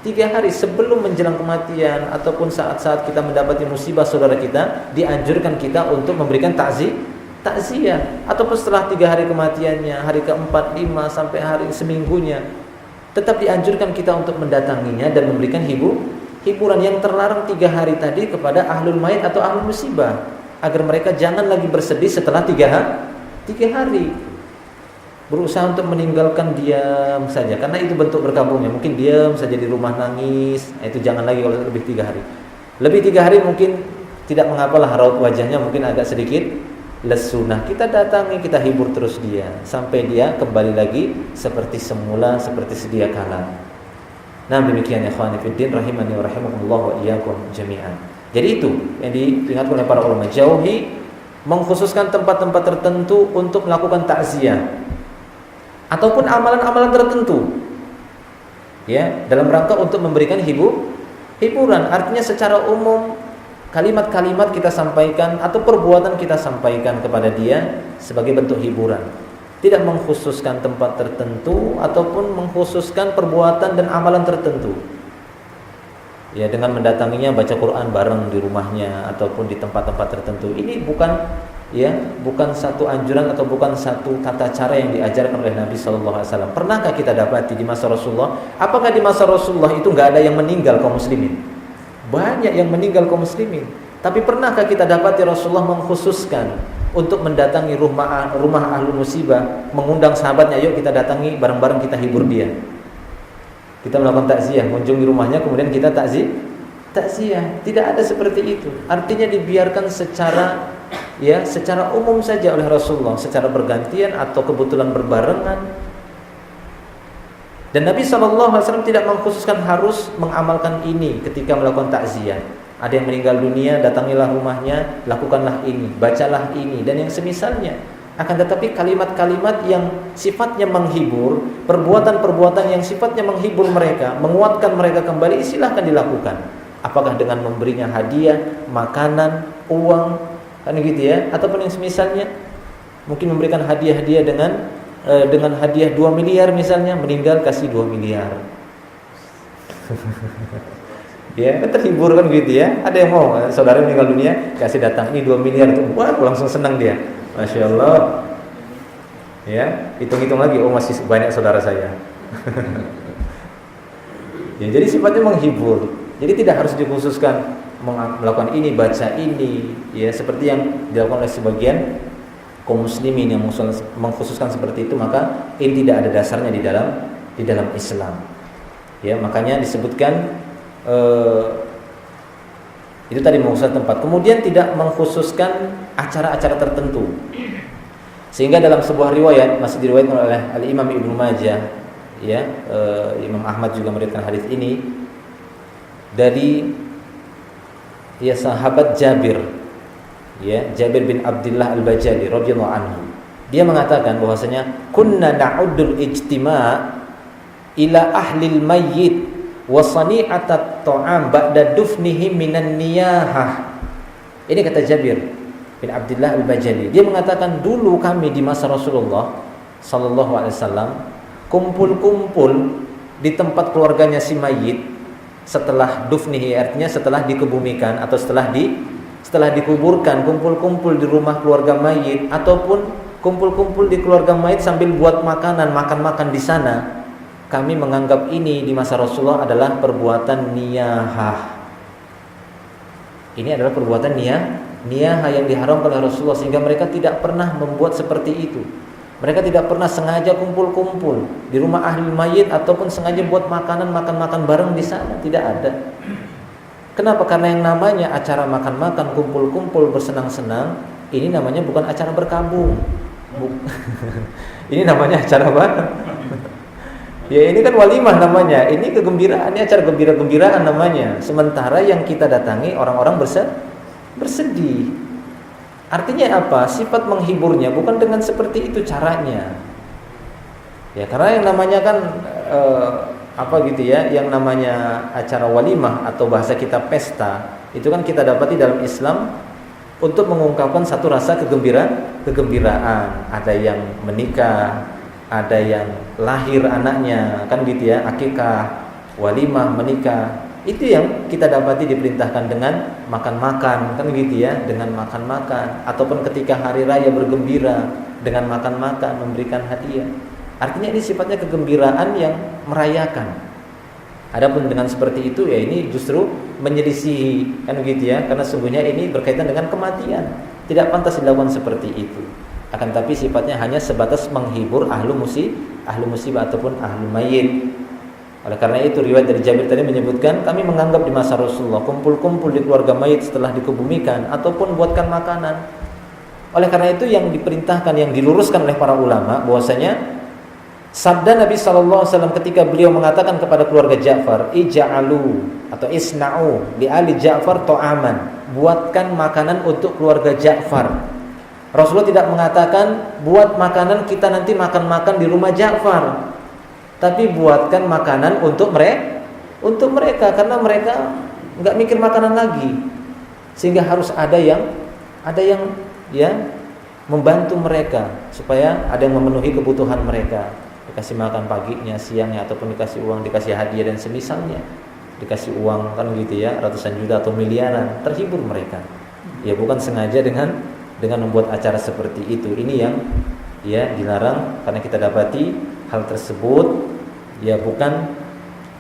hari sebelum menjelang kematian ataupun saat-saat kita mendapati musibah saudara kita, dianjurkan kita untuk memberikan takziah. Ataupun setelah 3 hari kematiannya, hari ke-4, 5 sampai hari seminggunya, tetap dianjurkan kita untuk mendatanginya dan memberikan hiburan. Yang terlarang 3 hari tadi kepada ahlul mayit atau ahlul musibah, agar mereka jangan lagi bersedih setelah 3 hari. Berusaha untuk meninggalkan diam saja, karena itu bentuk berkabungnya. Mungkin diam saja di rumah nangis, itu jangan lagi kalau lebih 3 hari. Lebih 3 hari mungkin tidak mengapalah, raut wajahnya mungkin agak sedikit lesu. Nah, kita datangi, kita hibur terus dia sampai dia kembali lagi seperti semula, seperti sedia kala. Nah, demikian ya ikhwani fiddin rahimani wa rahimakumullah wa iyyakum jami'an. Jadi itu yang diingatkan oleh para ulama, jauhi mengkhususkan tempat-tempat tertentu untuk melakukan takziah ataupun amalan-amalan tertentu, ya, dalam rangka untuk memberikan hiburan. Artinya secara umum kalimat-kalimat kita sampaikan atau perbuatan kita sampaikan kepada dia sebagai bentuk hiburan, tidak mengkhususkan tempat tertentu ataupun mengkhususkan perbuatan dan amalan tertentu. Ya, dengan mendatanginya baca Quran bareng di rumahnya ataupun di tempat-tempat tertentu. Ini bukan satu anjuran atau bukan satu tata cara yang diajarkan oleh Nabi SAW. Pernahkah kita dapati di masa Rasulullah? Apakah di masa Rasulullah itu nggak ada yang meninggal kaum muslimin? Banyak yang meninggal kaum muslimin. Tapi pernahkah kita dapati Rasulullah mengkhususkan untuk mendatangi rumah ahlu musibah, mengundang sahabatnya, yuk kita datangi bareng-bareng, kita hibur dia, kita melakukan takziah, mengunjungi rumahnya, kemudian kita takziah? Tidak ada seperti itu. Artinya dibiarkan secara umum saja oleh Rasulullah, secara bergantian atau kebetulan berbarengan. Dan Nabi SAW tidak mengkhususkan harus mengamalkan ini ketika melakukan takziah. Ada yang meninggal dunia, datangilah rumahnya, lakukanlah ini, bacalah ini, dan yang semisalnya. Akan tetapi kalimat-kalimat yang sifatnya menghibur, perbuatan-perbuatan yang sifatnya menghibur mereka, menguatkan mereka kembali, silahkan dilakukan. Apakah dengan memberinya hadiah, makanan, uang, kan gitu ya, ataupun yang semisalnya. Mungkin memberikan hadiah-hadiah dengan hadiah 2 miliar misalnya, meninggal kasih 2 miliar. Ya, terhibur kan gitu ya. Ada yang mau saudara meninggal dunia, kasih datang ini 2 miliar tuh. Wah, langsung senang dia. Masya Allah. Ya, hitung-hitung lagi, oh masih banyak saudara saya. Ya, jadi sifatnya menghibur. Jadi tidak harus dikhususkan melakukan ini, baca ini, ya, seperti yang dilakukan oleh sebagian kaum muslimin yang mengkhususkan seperti itu, maka ini tidak ada dasarnya di dalam Islam. Ya, makanya disebutkan itu tadi mengkhususkan tempat. Kemudian tidak mengkhususkan acara-acara tertentu. Sehingga dalam sebuah riwayat, masih diriwayatkan oleh Al-Imam Ibnu Majah, ya, Imam Ahmad juga meriwayatkan hadis ini dari sahabat Jabir, ya, Jabir bin Abdullah Al-Bajali radhiyallahu anhu. Dia mengatakan bahwasanya kunna na'uddul ijtima' ila ahlil mayyit wa sani'atat ta'am ba'da dufnihi minan niyahah. Ini kata Jabir bin Abdullah Al-Bajali. Dia mengatakan dulu kami di masa Rasulullah sallallahu alaihi wasallam kumpul-kumpul di tempat keluarganya si mayit setelah dufnihi, artinya setelah dikebumikan atau setelah dikuburkan, kumpul-kumpul di rumah keluarga mayit ataupun kumpul-kumpul di keluarga mayit sambil buat makanan, makan-makan di sana. Kami menganggap ini di masa Rasulullah adalah perbuatan niyahah. Ini adalah perbuatan niyahah yang diharamkan oleh Rasulullah, sehingga mereka tidak pernah membuat seperti itu. Mereka tidak pernah sengaja kumpul-kumpul di rumah ahli mayit ataupun sengaja buat makanan, makan-makan bareng di sana, tidak ada. Kenapa? Karena yang namanya acara makan-makan, kumpul-kumpul, bersenang-senang, ini namanya bukan acara berkabung. Ini namanya acara apa? Ya ini kan walimah namanya. Ini kegembiraan, ini acara gembira-gembiraan namanya. Sementara yang kita datangi orang-orang bersedih. Artinya apa? Sifat menghiburnya bukan dengan seperti itu caranya. Ya karena yang namanya kan yang namanya acara walimah atau bahasa kita pesta, itu kan kita dapati dalam Islam untuk mengungkapkan satu rasa kegembiraan. Ada yang menikah, ada yang lahir anaknya, kan gitu ya, akikah, walimah, menikah. Itu yang kita dapati diperintahkan dengan makan-makan, kan gitu ya, dengan makan-makan. Ataupun ketika hari raya bergembira dengan makan-makan, memberikan hadiah. Artinya ini sifatnya kegembiraan yang merayakan. Adapun dengan seperti itu ya ini justru menyelisihi, kan gitu ya, karena sungguhnya ini berkaitan dengan kematian. Tidak pantas dilakukan seperti itu. Akan tapi sifatnya hanya sebatas menghibur ahlu musibah ataupun ahlu mayit. Oleh karena itu riwayat dari Jabir tadi menyebutkan, kami menganggap di masa Rasulullah kumpul-kumpul di keluarga mayit setelah dikebumikan ataupun buatkan makanan. Oleh karena itu yang diperintahkan, yang diluruskan oleh para ulama bahwasanya sabda Nabi SAW ketika beliau mengatakan kepada keluarga Ja'far, ija'alu atau isna'u li ali Ja'far to'aman, buatkan makanan untuk keluarga Ja'far. Rasulullah tidak mengatakan buat makanan kita nanti makan-makan di rumah Ja'far, tapi buatkan makanan untuk mereka karena mereka nggak mikir makanan lagi, sehingga harus ada yang ya membantu mereka supaya ada yang memenuhi kebutuhan mereka, dikasih makan paginya, siangnya, ataupun dikasih uang, dikasih hadiah dan semisalnya, dikasih uang kan gitu ya, ratusan juta atau miliaran, terhibur mereka. Ya bukan sengaja dengan membuat acara seperti itu. Ini yang ya dilarang, karena kita dapati hal tersebut ya bukan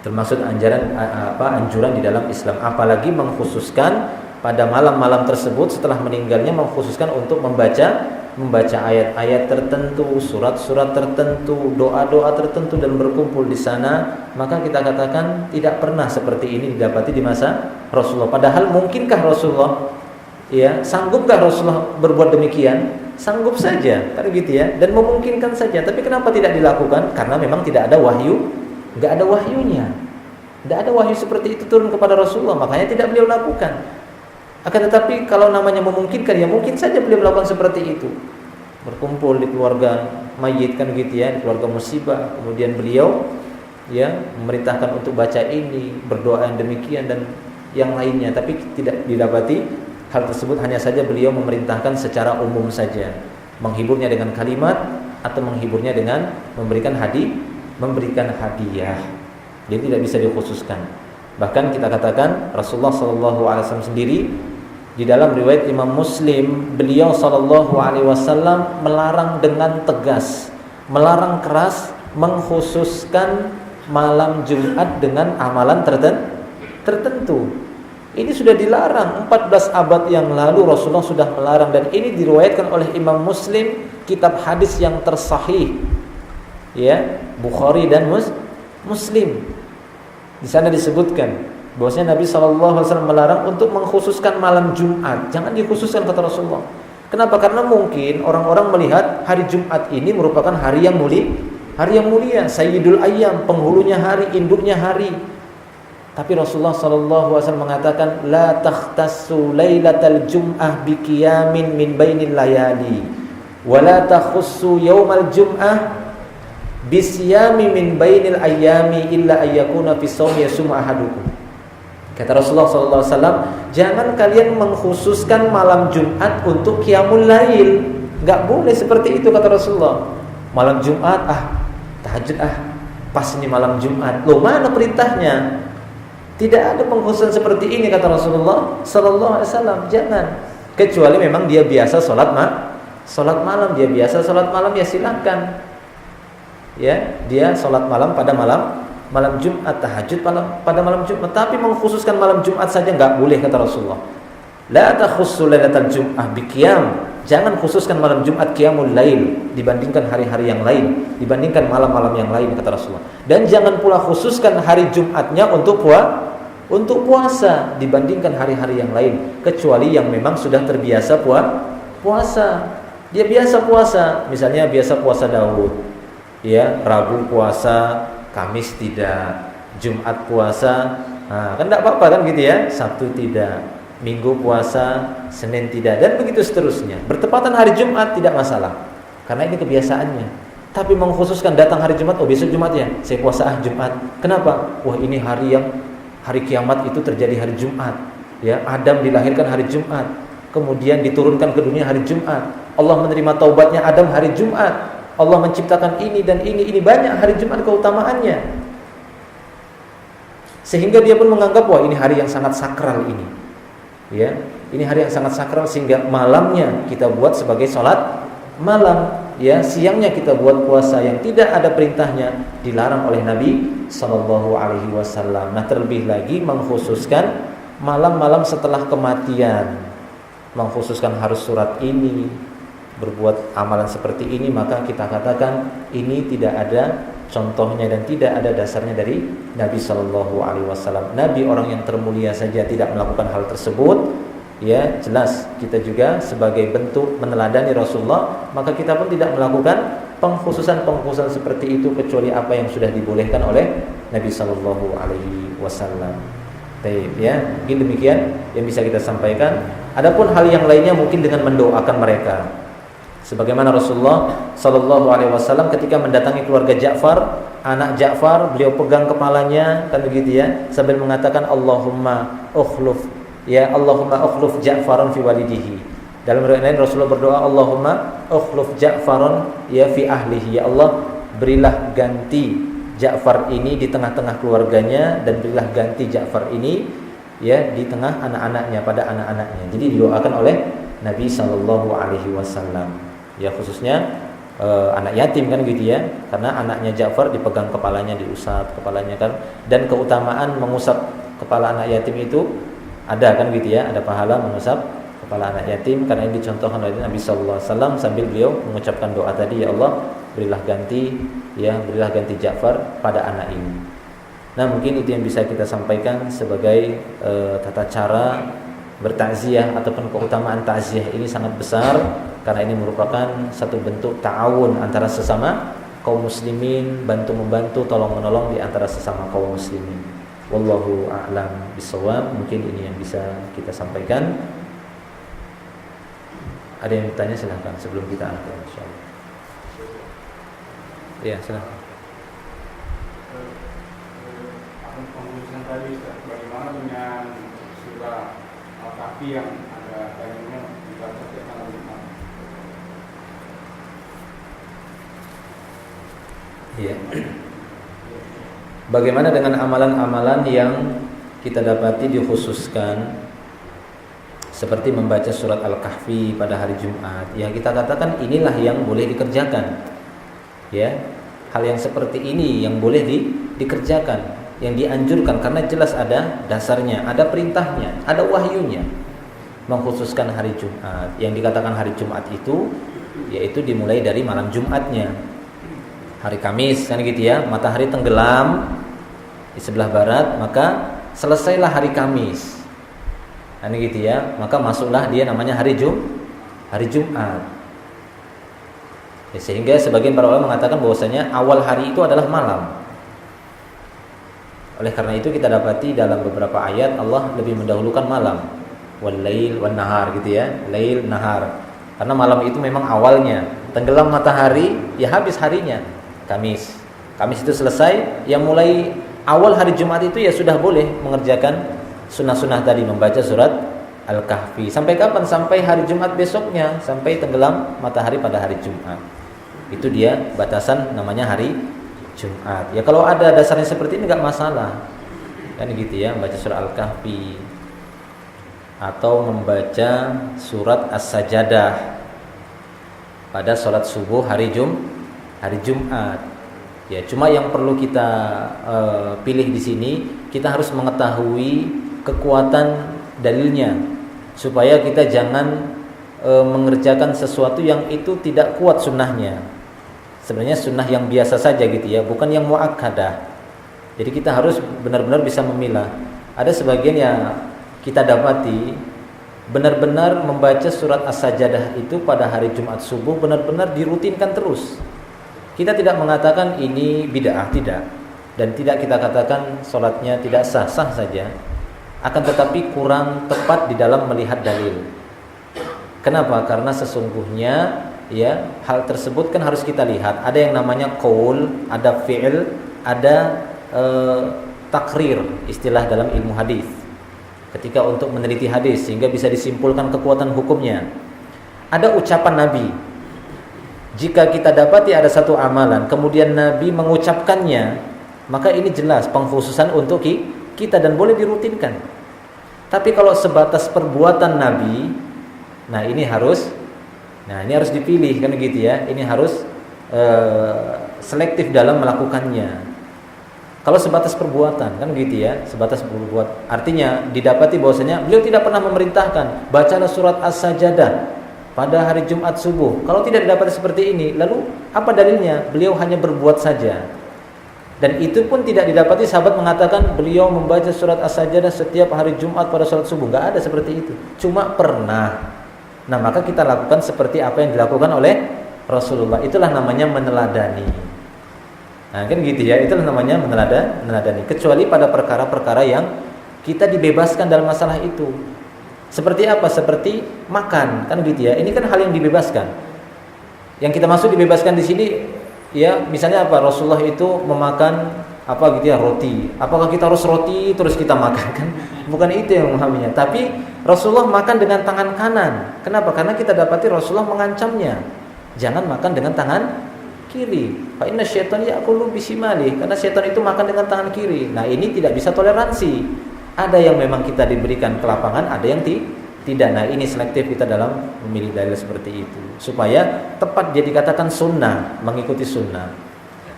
termasuk anjuran di dalam Islam, apalagi mengkhususkan pada malam-malam tersebut setelah meninggalnya, mengkhususkan untuk membaca ayat-ayat tertentu, surat-surat tertentu, doa-doa tertentu dan berkumpul di sana. Maka kita katakan tidak pernah seperti ini didapati di masa Rasulullah. Padahal mungkinkah Rasulullah sanggupkah Rasulullah berbuat demikian? Sanggup saja, kan gitu ya, dan memungkinkan saja. Tapi kenapa tidak dilakukan? Karena memang tidak ada wahyu, enggak ada wahyunya. Tidak ada wahyu seperti itu turun kepada Rasulullah, makanya tidak beliau lakukan. Akan tetapi kalau namanya memungkinkan, ya mungkin saja beliau melakukan seperti itu. Berkumpul di keluarga mayit, kan gitu ya, di keluarga musibah. Kemudian beliau ya memerintahkan untuk baca ini, berdoa yang demikian dan yang lainnya. Tapi tidak didapati hal tersebut, hanya saja beliau memerintahkan secara umum saja, menghiburnya dengan kalimat atau menghiburnya dengan memberikan hadiah. Jadi tidak bisa dikhususkan. Bahkan kita katakan Rasulullah SAW sendiri di dalam riwayat Imam Muslim, beliau SAW melarang dengan tegas, melarang keras, mengkhususkan malam Jumat dengan amalan tertentu. Ini sudah dilarang 14 abad yang lalu, Rasulullah sudah melarang, dan ini diriwayatkan oleh Imam Muslim, kitab hadis yang tersahih, ya, Bukhari dan Muslim. Di sana disebutkan bahwasanya Nabi SAW melarang untuk mengkhususkan malam Jumat. Jangan dikhususkan, kata Rasulullah. Kenapa? Karena mungkin orang-orang melihat hari Jumat ini merupakan hari yang mulia, Sayyidul Ayyam, penghulunya hari, induknya hari. Tapi Rasulullah SAW mengatakan, la takhtassu lailatal jum'ah biqiyamin min bainil layali, wa la takhussu yaumal jum'ah bisyami min bainil ayyami illa ayyakuna fi shaumi yasum ahadukum. Kata Rasulullah SAW, jangan kalian mengkhususkan malam Jumat untuk qiyamul lail. Enggak boleh seperti itu, kata Rasulullah. Malam Jumat, tahajud, pas ini malam Jumat. Loh, mana perintahnya? Tidak ada pengkhususan seperti ini kata Rasulullah sallallahu alaihi wasallam. Jangan. Kecuali memang dia biasa salat malam, dia biasa salat malam, ya silakan. Ya, dia salat malam pada malam Jumat, tahajud pada malam Jumat, tapi mengkhususkan malam Jumat saja enggak boleh kata Rasulullah. La takhussu lailatal jum'ah biqiyam. Jangan khususkan malam Jumat qiyamul lail dibandingkan hari-hari yang lain, dibandingkan malam-malam yang lain kata Rasulullah. Dan jangan pula khususkan hari Jumatnya untuk puasa dibandingkan hari-hari yang lain, kecuali yang memang sudah terbiasa puasa. Dia biasa puasa, misalnya biasa puasa Daud. Ya, Rabu puasa, Kamis tidak, Jumat puasa. Nah, kan enggak apa-apa kan gitu ya. Sabtu tidak, Minggu puasa, Senin tidak, dan begitu seterusnya. Bertepatan hari Jumat tidak masalah, karena ini kebiasaannya. Tapi mengkhususkan datang hari Jumat, oh besok Jumat ya, saya puasa Jumat. Kenapa? Wah ini hari kiamat itu terjadi hari Jumat. Ya, Adam dilahirkan hari Jumat, kemudian diturunkan ke dunia hari Jumat. Allah menerima taubatnya Adam hari Jumat. Allah menciptakan ini dan ini banyak hari Jumat keutamaannya. Sehingga dia pun menganggap wah ini hari yang sangat sakral ini. Ya, ini hari yang sangat sakral sehingga malamnya kita buat sebagai sholat malam, ya, siangnya kita buat puasa yang tidak ada perintahnya, dilarang oleh Nabi sallallahu alaihi wasallam. Nah, terlebih lagi mengkhususkan malam-malam setelah kematian, mengkhususkan harus surat ini, berbuat amalan seperti ini, maka kita katakan ini tidak ada contohnya dan tidak ada dasarnya dari Nabi sallallahu alaihi wasallam. Nabi orang yang termulia saja tidak melakukan hal tersebut, ya jelas kita juga sebagai bentuk meneladani Rasulullah, maka kita pun tidak melakukan pengkhususan seperti itu kecuali apa yang sudah dibolehkan oleh Nabi sallallahu alaihi wasallam. Baik ya, mungkin demikian yang bisa kita sampaikan. Adapun hal yang lainnya mungkin dengan mendoakan mereka. Sebagaimana Rasulullah sallallahu alaihi wasallam ketika mendatangi keluarga Ja'far, anak Ja'far, beliau pegang kepalanya kan begitu ya, sambil mengatakan Allahumma ukhluf Ja'faran fi walidihi. Dalam riwayat lain Rasulullah berdoa Allahumma ukhluf Ja'faran ya fi ahlihi. Ya Allah, berilah ganti Ja'far ini di tengah-tengah keluarganya, dan berilah ganti Ja'far ini ya di tengah anak-anaknya, pada anak-anaknya. Jadi didoakan oleh Nabi sallallahu alaihi wasallam. Ya khususnya anak yatim kan gitu ya, karena anaknya Ja'far dipegang kepalanya, diusap kepalanya kan, dan keutamaan mengusap kepala anak yatim itu ada kan gitu ya, ada pahala mengusap kepala anak yatim, karena ini dicontohkan oleh Nabi sallallahu alaihi wasallam sambil beliau mengucapkan doa tadi, ya Allah berilah ganti Ja'far pada anak ini. Nah, mungkin itu yang bisa kita sampaikan sebagai tata cara bertakziah ataupun keutamaan takziah ini sangat besar, karena ini merupakan satu bentuk ta'awun antara sesama kaum muslimin, bantu membantu, tolong menolong di antara sesama kaum muslimin. Wallahu a'lam bishawab. Mungkin ini yang bisa kita sampaikan. Ada yang bertanya silahkan sebelum kita akhir insyaallah. Ya, silahkan. Pengurusan tadi bagaimana dengan surah Al-Kahfi yang ada banyak dibaca setiap malam Jumat? Iya. Bagaimana dengan amalan-amalan yang kita dapati dikhususkan seperti membaca surat Al-Kahfi pada hari Jumat? Ya, kita katakan inilah yang boleh dikerjakan. Ya, hal yang seperti ini yang boleh dikerjakan, yang dianjurkan, karena jelas ada dasarnya, ada perintahnya, ada wahyunya. Mengkhususkan hari Jumat, yang dikatakan hari Jumat itu yaitu dimulai dari malam Jumatnya. Hari Kamis kan gitu ya, matahari tenggelam di sebelah barat, maka selesailah hari Kamis. Kan gitu ya, maka masuklah dia namanya hari Jumat. Ya, sehingga sebagian para ulama mengatakan bahwasanya awal hari itu adalah malam. Oleh karena itu kita dapati dalam beberapa ayat Allah lebih mendahulukan malam, wal lail wan nahar gitu ya, lail nahar. Karena malam itu memang awalnya, tenggelam matahari ya habis harinya Kamis. Kamis itu selesai, yang mulai awal hari Jumat itu ya sudah boleh mengerjakan sunnah-sunnah tadi, membaca surat Al-Kahfi. Sampai kapan? Sampai hari Jumat besoknya, sampai tenggelam matahari pada hari Jumat. Itu dia batasan namanya hari Jumat. Ya kalau ada dasarnya seperti ini enggak masalah. kan gitu ya, membaca surat Al-Kahfi atau membaca surat As-Sajadah pada sholat subuh hari Jumat. Ya, cuma yang perlu kita pilih di sini, kita harus mengetahui kekuatan dalilnya supaya kita jangan mengerjakan sesuatu yang itu tidak kuat sunnahnya. Sebenarnya sunnah yang biasa saja gitu ya, bukan yang muakkadah. Jadi kita harus benar-benar bisa memilah. Ada sebagian yang kita dapati benar-benar membaca surat As-Sajadah itu pada hari Jumat subuh benar-benar dirutinkan terus. Kita tidak mengatakan ini bid'ah, tidak. Dan tidak kita katakan sholatnya tidak sah, sah saja. Akan tetapi kurang tepat di dalam melihat dalil. Kenapa? Karena sesungguhnya ya hal tersebut kan harus kita lihat. Ada yang namanya qaul, ada fi'il, ada takrir, istilah dalam ilmu hadis. Ketika untuk meneliti hadis sehingga bisa disimpulkan kekuatan hukumnya. Ada ucapan Nabi. Jika kita dapati ada satu amalan kemudian Nabi mengucapkannya, maka ini jelas pengkhususan untuk kita dan boleh dirutinkan. Tapi kalau sebatas perbuatan Nabi, nah ini harus dipilih kan gitu ya. Ini harus selektif dalam melakukannya. Kalau sebatas perbuatan kan gitu ya, sebatas berbuat. Artinya didapati bahwasanya beliau tidak pernah memerintahkan bacalah surat As-Sajadah pada hari Jumat subuh. Kalau tidak didapati seperti ini, lalu apa dalilnya? Beliau hanya berbuat saja. Dan itu pun tidak didapati sahabat mengatakan beliau membaca surat As-Sajadah setiap hari Jumat pada salat subuh. Enggak ada seperti itu. Cuma pernah. Nah, maka kita lakukan seperti apa yang dilakukan oleh Rasulullah. Itulah namanya meneladani. Nah, kan gitu ya. Itulah namanya meneladani. Kecuali pada perkara-perkara yang kita dibebaskan dalam masalah itu. Seperti apa? Seperti makan, kan gitu ya. Ini kan hal yang dibebaskan. Yang kita maksud dibebaskan di sini ya, misalnya apa? Rasulullah itu memakan apa gitu ya, roti. Apakah kita harus roti terus kita makan kan? Bukan itu yang memahaminya. Tapi Rasulullah makan dengan tangan kanan. Kenapa? Karena kita dapati Rasulullah mengancamnya. Jangan makan dengan tangan kiri. Fa inna syaitan ya'kulu bisimali. Karena syaitan itu makan dengan tangan kiri. Nah, ini tidak bisa toleransi. Ada yang memang kita diberikan kelapangan, ada yang tidak. Nah, ini selektif kita dalam memilih dalil seperti itu supaya tepat dia dikatakan sunnah, mengikuti sunnah.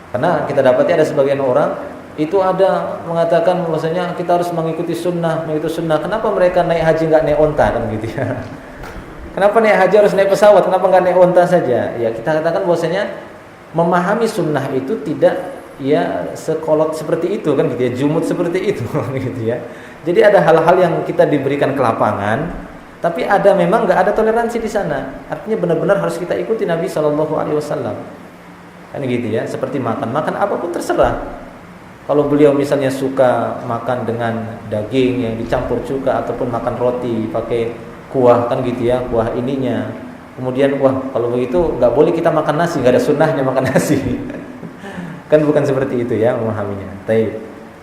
Karena kita dapati ada sebagian orang itu ada mengatakan bahwasanya kita harus mengikuti sunnah. Kenapa mereka naik haji nggak naik onta kan gitu ya? Kenapa naik haji harus naik pesawat? Kenapa nggak naik onta saja? Ya kita katakan bahwasanya memahami sunnah itu tidak ya sekolot seperti itu kan gitu ya, jumut seperti itu gitu ya. Jadi ada hal-hal yang kita diberikan kelapangan, tapi ada memang nggak ada toleransi di sana. Artinya benar-benar harus kita ikuti Nabi SAW. Kan gitu ya, seperti makan apapun terserah. Kalau beliau misalnya suka makan dengan daging yang dicampur cuka ataupun makan roti pakai kuah kan gitu ya, kuah ininya. Kemudian kalau begitu nggak boleh kita makan nasi, nggak ada sunnahnya makan nasi. Kan bukan seperti itu ya memahaminya. Baik.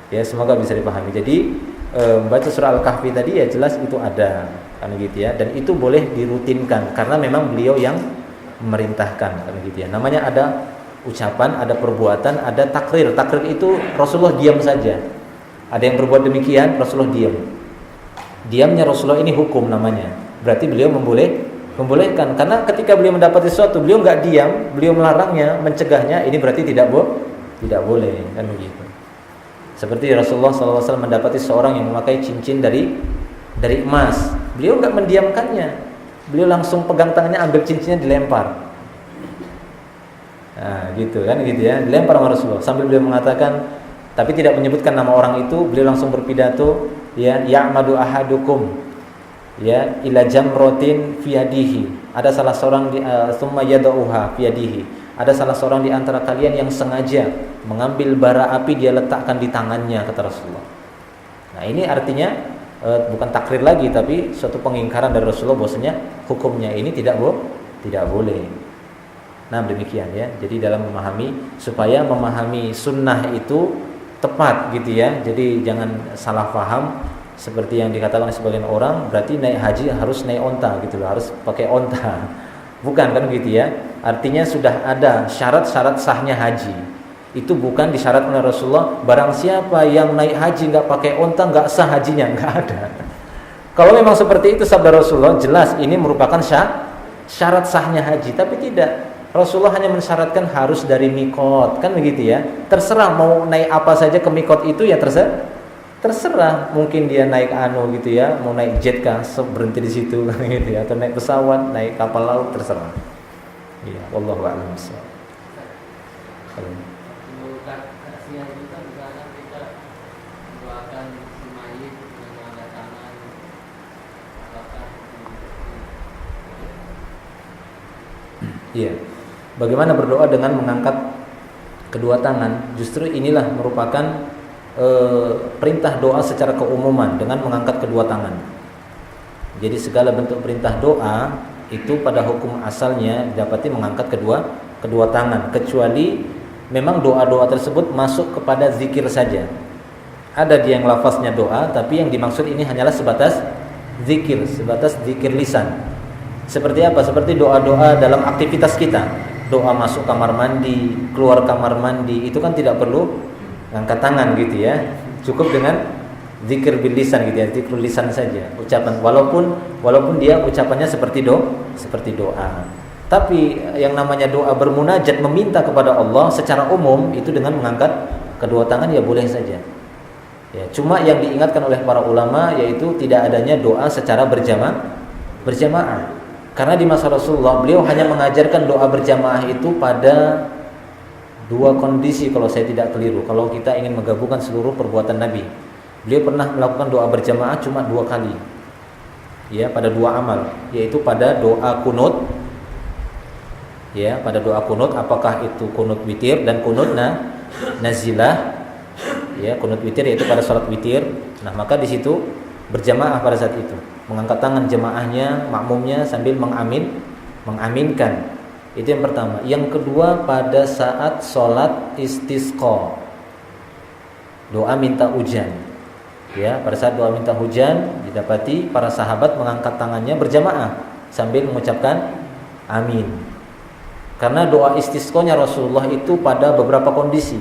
Ya, semoga bisa dipahami. Jadi membaca surah Al-Kahfi tadi ya jelas itu ada kan gitu ya, dan itu boleh dirutinkan karena memang beliau yang memerintahkan kan gitu ya. Namanya ada ucapan, ada perbuatan, ada takrir. Takrir itu Rasulullah diam saja. Ada yang berbuat demikian, Rasulullah diam. Diamnya Rasulullah ini hukum namanya. Berarti beliau membolehkan karena ketika beliau mendapati sesuatu, beliau enggak diam, beliau melarangnya, mencegahnya, ini berarti tidak boleh kan begitu. Seperti Rasulullah SAW mendapati seorang yang memakai cincin dari emas, beliau enggak mendiamkannya, beliau langsung pegang tangannya, ambil cincinnya, dilempar. Nah, gitu kan gitu ya, dilempar sama Rasulullah sambil beliau mengatakan, tapi tidak menyebutkan nama orang itu, beliau langsung berpidato, ya ya'madu ahadukum ya ila jamratin fi yadihi. Ada salah seorang di thumma yadauha fi yadihi. Ada salah seorang di antara kalian yang sengaja mengambil bara api, dia letakkan di tangannya, kata Rasulullah. Nah, ini artinya bukan takrir lagi, tapi suatu pengingkaran dari Rasulullah bahwasanya hukumnya ini tidak boleh. Nah, demikian ya. Jadi dalam supaya memahami sunnah itu tepat gitu ya. Jadi jangan salah paham seperti yang dikatakan oleh sebagian orang, berarti naik haji harus naik onta gitu loh, harus pakai onta. Bukan kan gitu ya. Artinya sudah ada syarat-syarat sahnya haji. Itu bukan disyaratkan oleh Rasulullah. Barang siapa yang naik haji nggak pakai onta nggak sah hajinya, nggak ada. Kalau memang seperti itu sabda Rasulullah, jelas ini merupakan syarat sahnya haji. Tapi tidak, Rasulullah hanya mensyaratkan harus dari mikot, kan begitu ya. Terserah mau naik apa saja ke mikot itu ya terserah. Mungkin dia naik gitu ya, mau naik jet kah, berhenti di situ gitu ya, atau naik pesawat, naik kapal laut, terserah. Iya, wallahu a'lam bishawab. Iya. Bagaimana berdoa dengan mengangkat kedua tangan? Justru inilah merupakan perintah doa secara keumuman dengan mengangkat kedua tangan. Jadi segala bentuk perintah doa itu pada hukum asalnya didapati mengangkat kedua tangan, kecuali memang doa-doa tersebut masuk kepada zikir saja. Ada dia yang lafaznya doa, tapi yang dimaksud ini hanyalah sebatas zikir lisan. Seperti apa? Seperti doa-doa dalam aktivitas kita. Doa masuk kamar mandi, keluar kamar mandi, itu kan tidak perlu angkat tangan gitu ya. Cukup dengan zikir bil lisan gitu ya, zikir lisan saja, ucapan walaupun dia ucapannya seperti doa. Tapi yang namanya doa bermunajat meminta kepada Allah secara umum itu dengan mengangkat kedua tangan ya boleh saja. Ya, cuma yang diingatkan oleh para ulama yaitu tidak adanya doa secara berjamaah. Karena di masa Rasulullah beliau hanya mengajarkan doa berjamaah itu pada dua kondisi kalau saya tidak keliru. Kalau kita ingin menggabungkan seluruh perbuatan Nabi, beliau pernah melakukan doa berjamaah cuma 2 kali. Ya, pada 2 amal, yaitu pada doa kunut. Ya, pada doa kunut, apakah itu kunut witir dan kunut nazilah. Ya, kunut witir yaitu pada salat witir. Nah, maka di situ berjamaah pada saat itu, mengangkat tangan jemaahnya, makmumnya sambil mengaminkan. Itu yang pertama. Yang kedua pada saat sholat istisqa, doa minta hujan. Ya, pada saat doa minta hujan didapati para sahabat mengangkat tangannya berjamaah sambil mengucapkan amin. Karena doa istisqanya Rasulullah itu pada beberapa kondisi.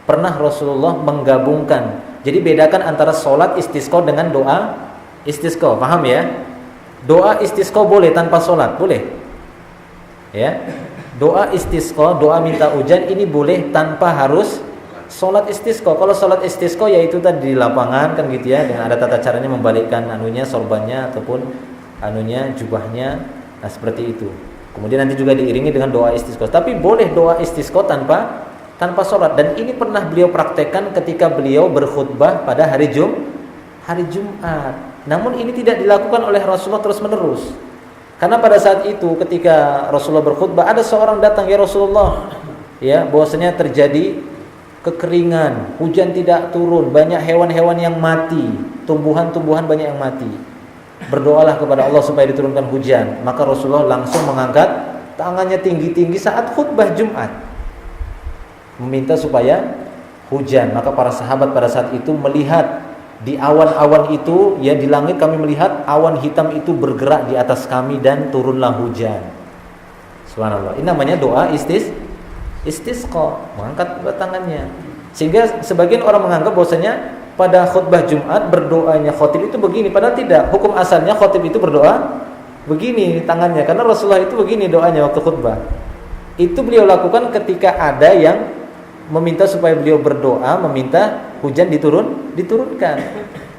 Pernah Rasulullah menggabungkan. Jadi bedakan antara sholat istisqa dengan doa istisqa, paham ya? Doa istisqa boleh tanpa sholat, boleh. Ya, doa istisqa, doa minta hujan ini boleh tanpa harus sholat istisqa. Kalau sholat istisqa yaitu tadi di lapangan kan gitu ya, dengan ada tata caranya membalikkan sorbannya ataupun jubahnya, nah seperti itu. Kemudian nanti juga diiringi dengan doa istisqa. Tapi boleh doa istisqa tanpa sholat. Dan ini pernah beliau praktekkan ketika beliau berkhutbah pada hari Jumat. Namun ini tidak dilakukan oleh Rasulullah terus menerus. Karena pada saat itu ketika Rasulullah berkhutbah, ada seorang datang, ya Rasulullah, ya bahwasanya terjadi kekeringan, hujan tidak turun, banyak hewan-hewan yang mati, tumbuhan-tumbuhan banyak yang mati. Berdoalah kepada Allah supaya diturunkan hujan. Maka Rasulullah langsung mengangkat tangannya tinggi-tinggi saat khutbah Jumat, meminta supaya hujan. Maka para sahabat pada saat itu melihat di awan-awan itu, ya di langit kami melihat awan hitam itu bergerak di atas kami dan turunlah hujan. Subhanallah. Ini namanya doa istisqa, mengangkat tangannya. Sehingga sebagian orang menganggap bahwasanya pada khutbah Jumat berdoanya khotib itu begini, padahal tidak. Hukum asalnya khotib itu berdoa begini tangannya, karena Rasulullah itu begini doanya waktu khutbah. Itu beliau lakukan ketika ada yang meminta supaya beliau berdoa, meminta hujan diturunkan.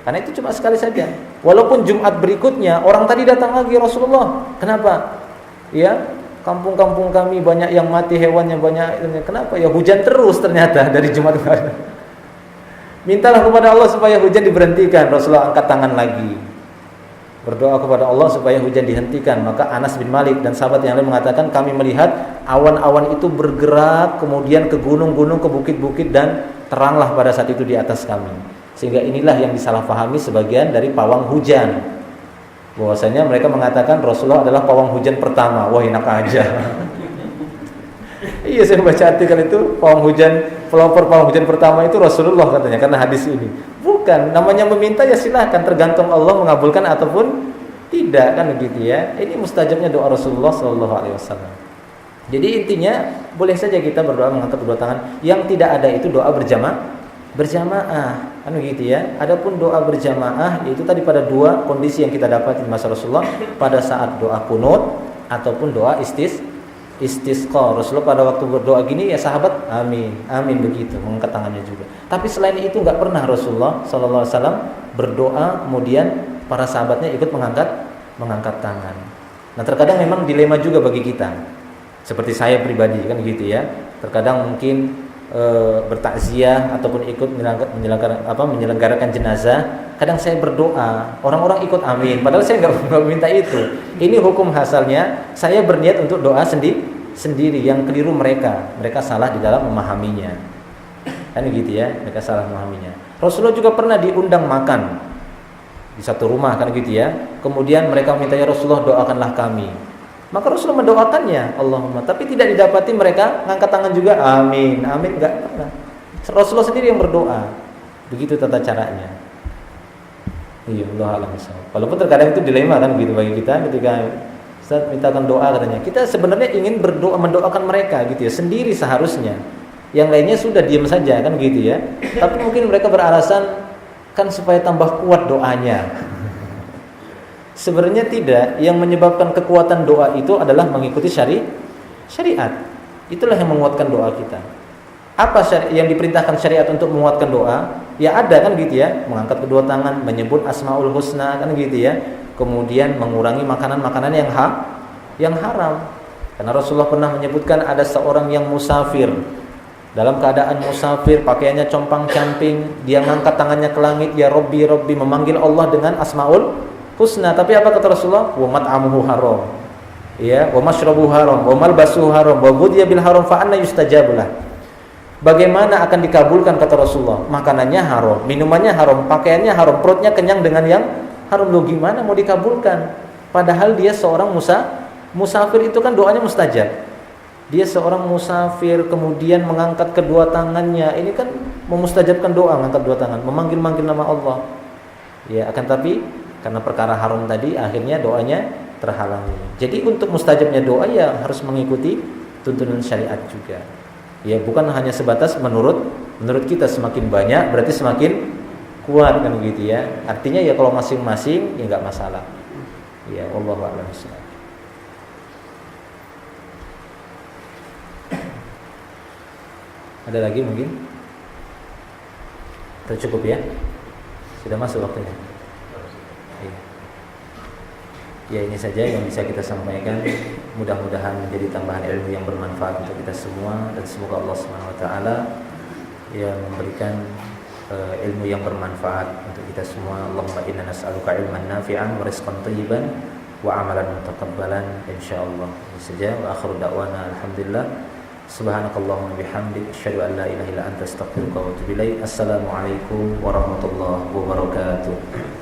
Karena itu cuma sekali saja. Walaupun Jumat berikutnya orang tadi datang lagi, Rasulullah, kenapa? Ya, kampung-kampung kami banyak yang mati, hewannya banyak. Kenapa? Ya hujan terus ternyata dari Jumat kemarin. Mintalah kepada Allah supaya hujan diberhentikan. Rasulullah angkat tangan lagi, berdoa kepada Allah supaya hujan dihentikan. Maka Anas bin Malik dan sahabat yang lain mengatakan, kami melihat awan-awan itu bergerak kemudian ke gunung-gunung, ke bukit-bukit, dan teranglah pada saat itu di atas kami. Sehingga inilah yang disalahpahami sebagian dari pawang hujan, bahwasanya mereka mengatakan Rasulullah adalah pawang hujan pertama. Wah, enak aja. Iya, saya baca artikel itu, pelopor pawang hujan pertama itu Rasulullah katanya, karena hadis ini. Bukan, namanya meminta ya silahkan, tergantung Allah mengabulkan ataupun tidak, kan begitu ya. Ini mustajabnya doa Rasulullah SAW. Jadi intinya boleh saja kita berdoa mengangkat kedua tangan. Yang tidak ada itu doa berjamaah, kan begitu ya. Adapun doa berjamaah yaitu tadi pada dua kondisi yang kita dapat di masa Rasulullah, pada saat doa kunut ataupun doa istisqa. Rasulullah pada waktu berdoa gini ya sahabat amin begitu, mengangkat tangannya juga. Tapi selain itu nggak pernah Rasulullah sallallahu alaihi wasallam berdoa kemudian para sahabatnya ikut mengangkat tangan. Nah, terkadang memang dilema juga bagi kita. Seperti saya pribadi kan gitu ya. Terkadang mungkin bertakziah ataupun ikut menyelenggarakan jenazah, kadang saya berdoa, orang-orang ikut amin, padahal saya nggak minta itu. Ini hukum asalnya, saya berniat untuk doa sendiri, yang keliru mereka salah di dalam memahaminya, kan gitu ya, mereka salah memahaminya. Rasulullah juga pernah diundang makan di satu rumah kan gitu ya, kemudian mereka minta ya Rasulullah doakanlah kami. Maka Rasulullah mendoakannya, Allahumma, tapi tidak didapati mereka ngangkat tangan juga, amin, enggak pernah. Rasulullah sendiri yang berdoa. Begitu tata caranya. Iya, Allah alam. Walaupun terkadang itu dilema kan begitu bagi kita ketika Ustaz mintakan doa katanya. Kita sebenarnya ingin berdoa mendoakan mereka gitu ya, sendiri seharusnya. Yang lainnya sudah diam saja kan gitu ya. Tapi mungkin mereka beralasan kan supaya tambah kuat doanya. Sebenarnya tidak, yang menyebabkan kekuatan doa itu adalah mengikuti syariat. Itulah yang menguatkan doa kita. Apa yang diperintahkan syariat untuk menguatkan doa? Ya ada kan gitu ya, mengangkat kedua tangan, menyebut asmaul husna kan gitu ya. Kemudian mengurangi makanan-makanan yang haram. Karena Rasulullah pernah menyebutkan ada seorang yang musafir. Dalam keadaan musafir, pakaiannya compang-camping, dia mengangkat tangannya ke langit, ya Rabbi, Rabbi, memanggil Allah dengan asmaul husna, tapi apa kata Rasulullah? Wa mat'amuhu haram. Ya, wa mashrabuhu haram, wa malbasuhu haram, wa ghudhiya bil haram fa anna yustajabu lah. Bagaimana akan dikabulkan kata Rasulullah? Makanannya haram, minumannya haram, pakaiannya haram, perutnya kenyang dengan yang haram. Loh gimana mau dikabulkan? Padahal dia seorang musafir, itu kan doanya mustajab. Dia seorang musafir kemudian mengangkat kedua tangannya. Ini kan memustajabkan doa, mengangkat dua tangan, memanggil-manggil nama Allah. Ya, akan tapi karena perkara haram tadi akhirnya doanya terhalangi. Jadi untuk mustajabnya doa ya harus mengikuti tuntunan syariat juga. Ya bukan hanya sebatas menurut kita, semakin banyak berarti semakin kuat kan gitu ya. Artinya ya kalau masing-masing ya enggak masalah. Ya wallahu a'lam bishawab. Ada lagi mungkin? Tercukup ya? Sudah masuk waktunya. Ya ini saja yang bisa kita sampaikan. Mudah-mudahan menjadi tambahan ilmu yang bermanfaat untuk kita semua, dan semoga Allah Subhanahu wa taala yang memberikan ilmu yang bermanfaat untuk kita semua. Allahumma inna nas'aluka ilman nafi'an wa rizqan thayyiban wa amalan mutaqabbalan insyaallah. Ini saja, wa akhiru da'wana alhamdulillah. Subhanakallahumma bihamdik asyhadu an la ilaha illa anta astaghfiruka wa atubu ilaik. Assalamualaikum warahmatullahi wabarakatuh.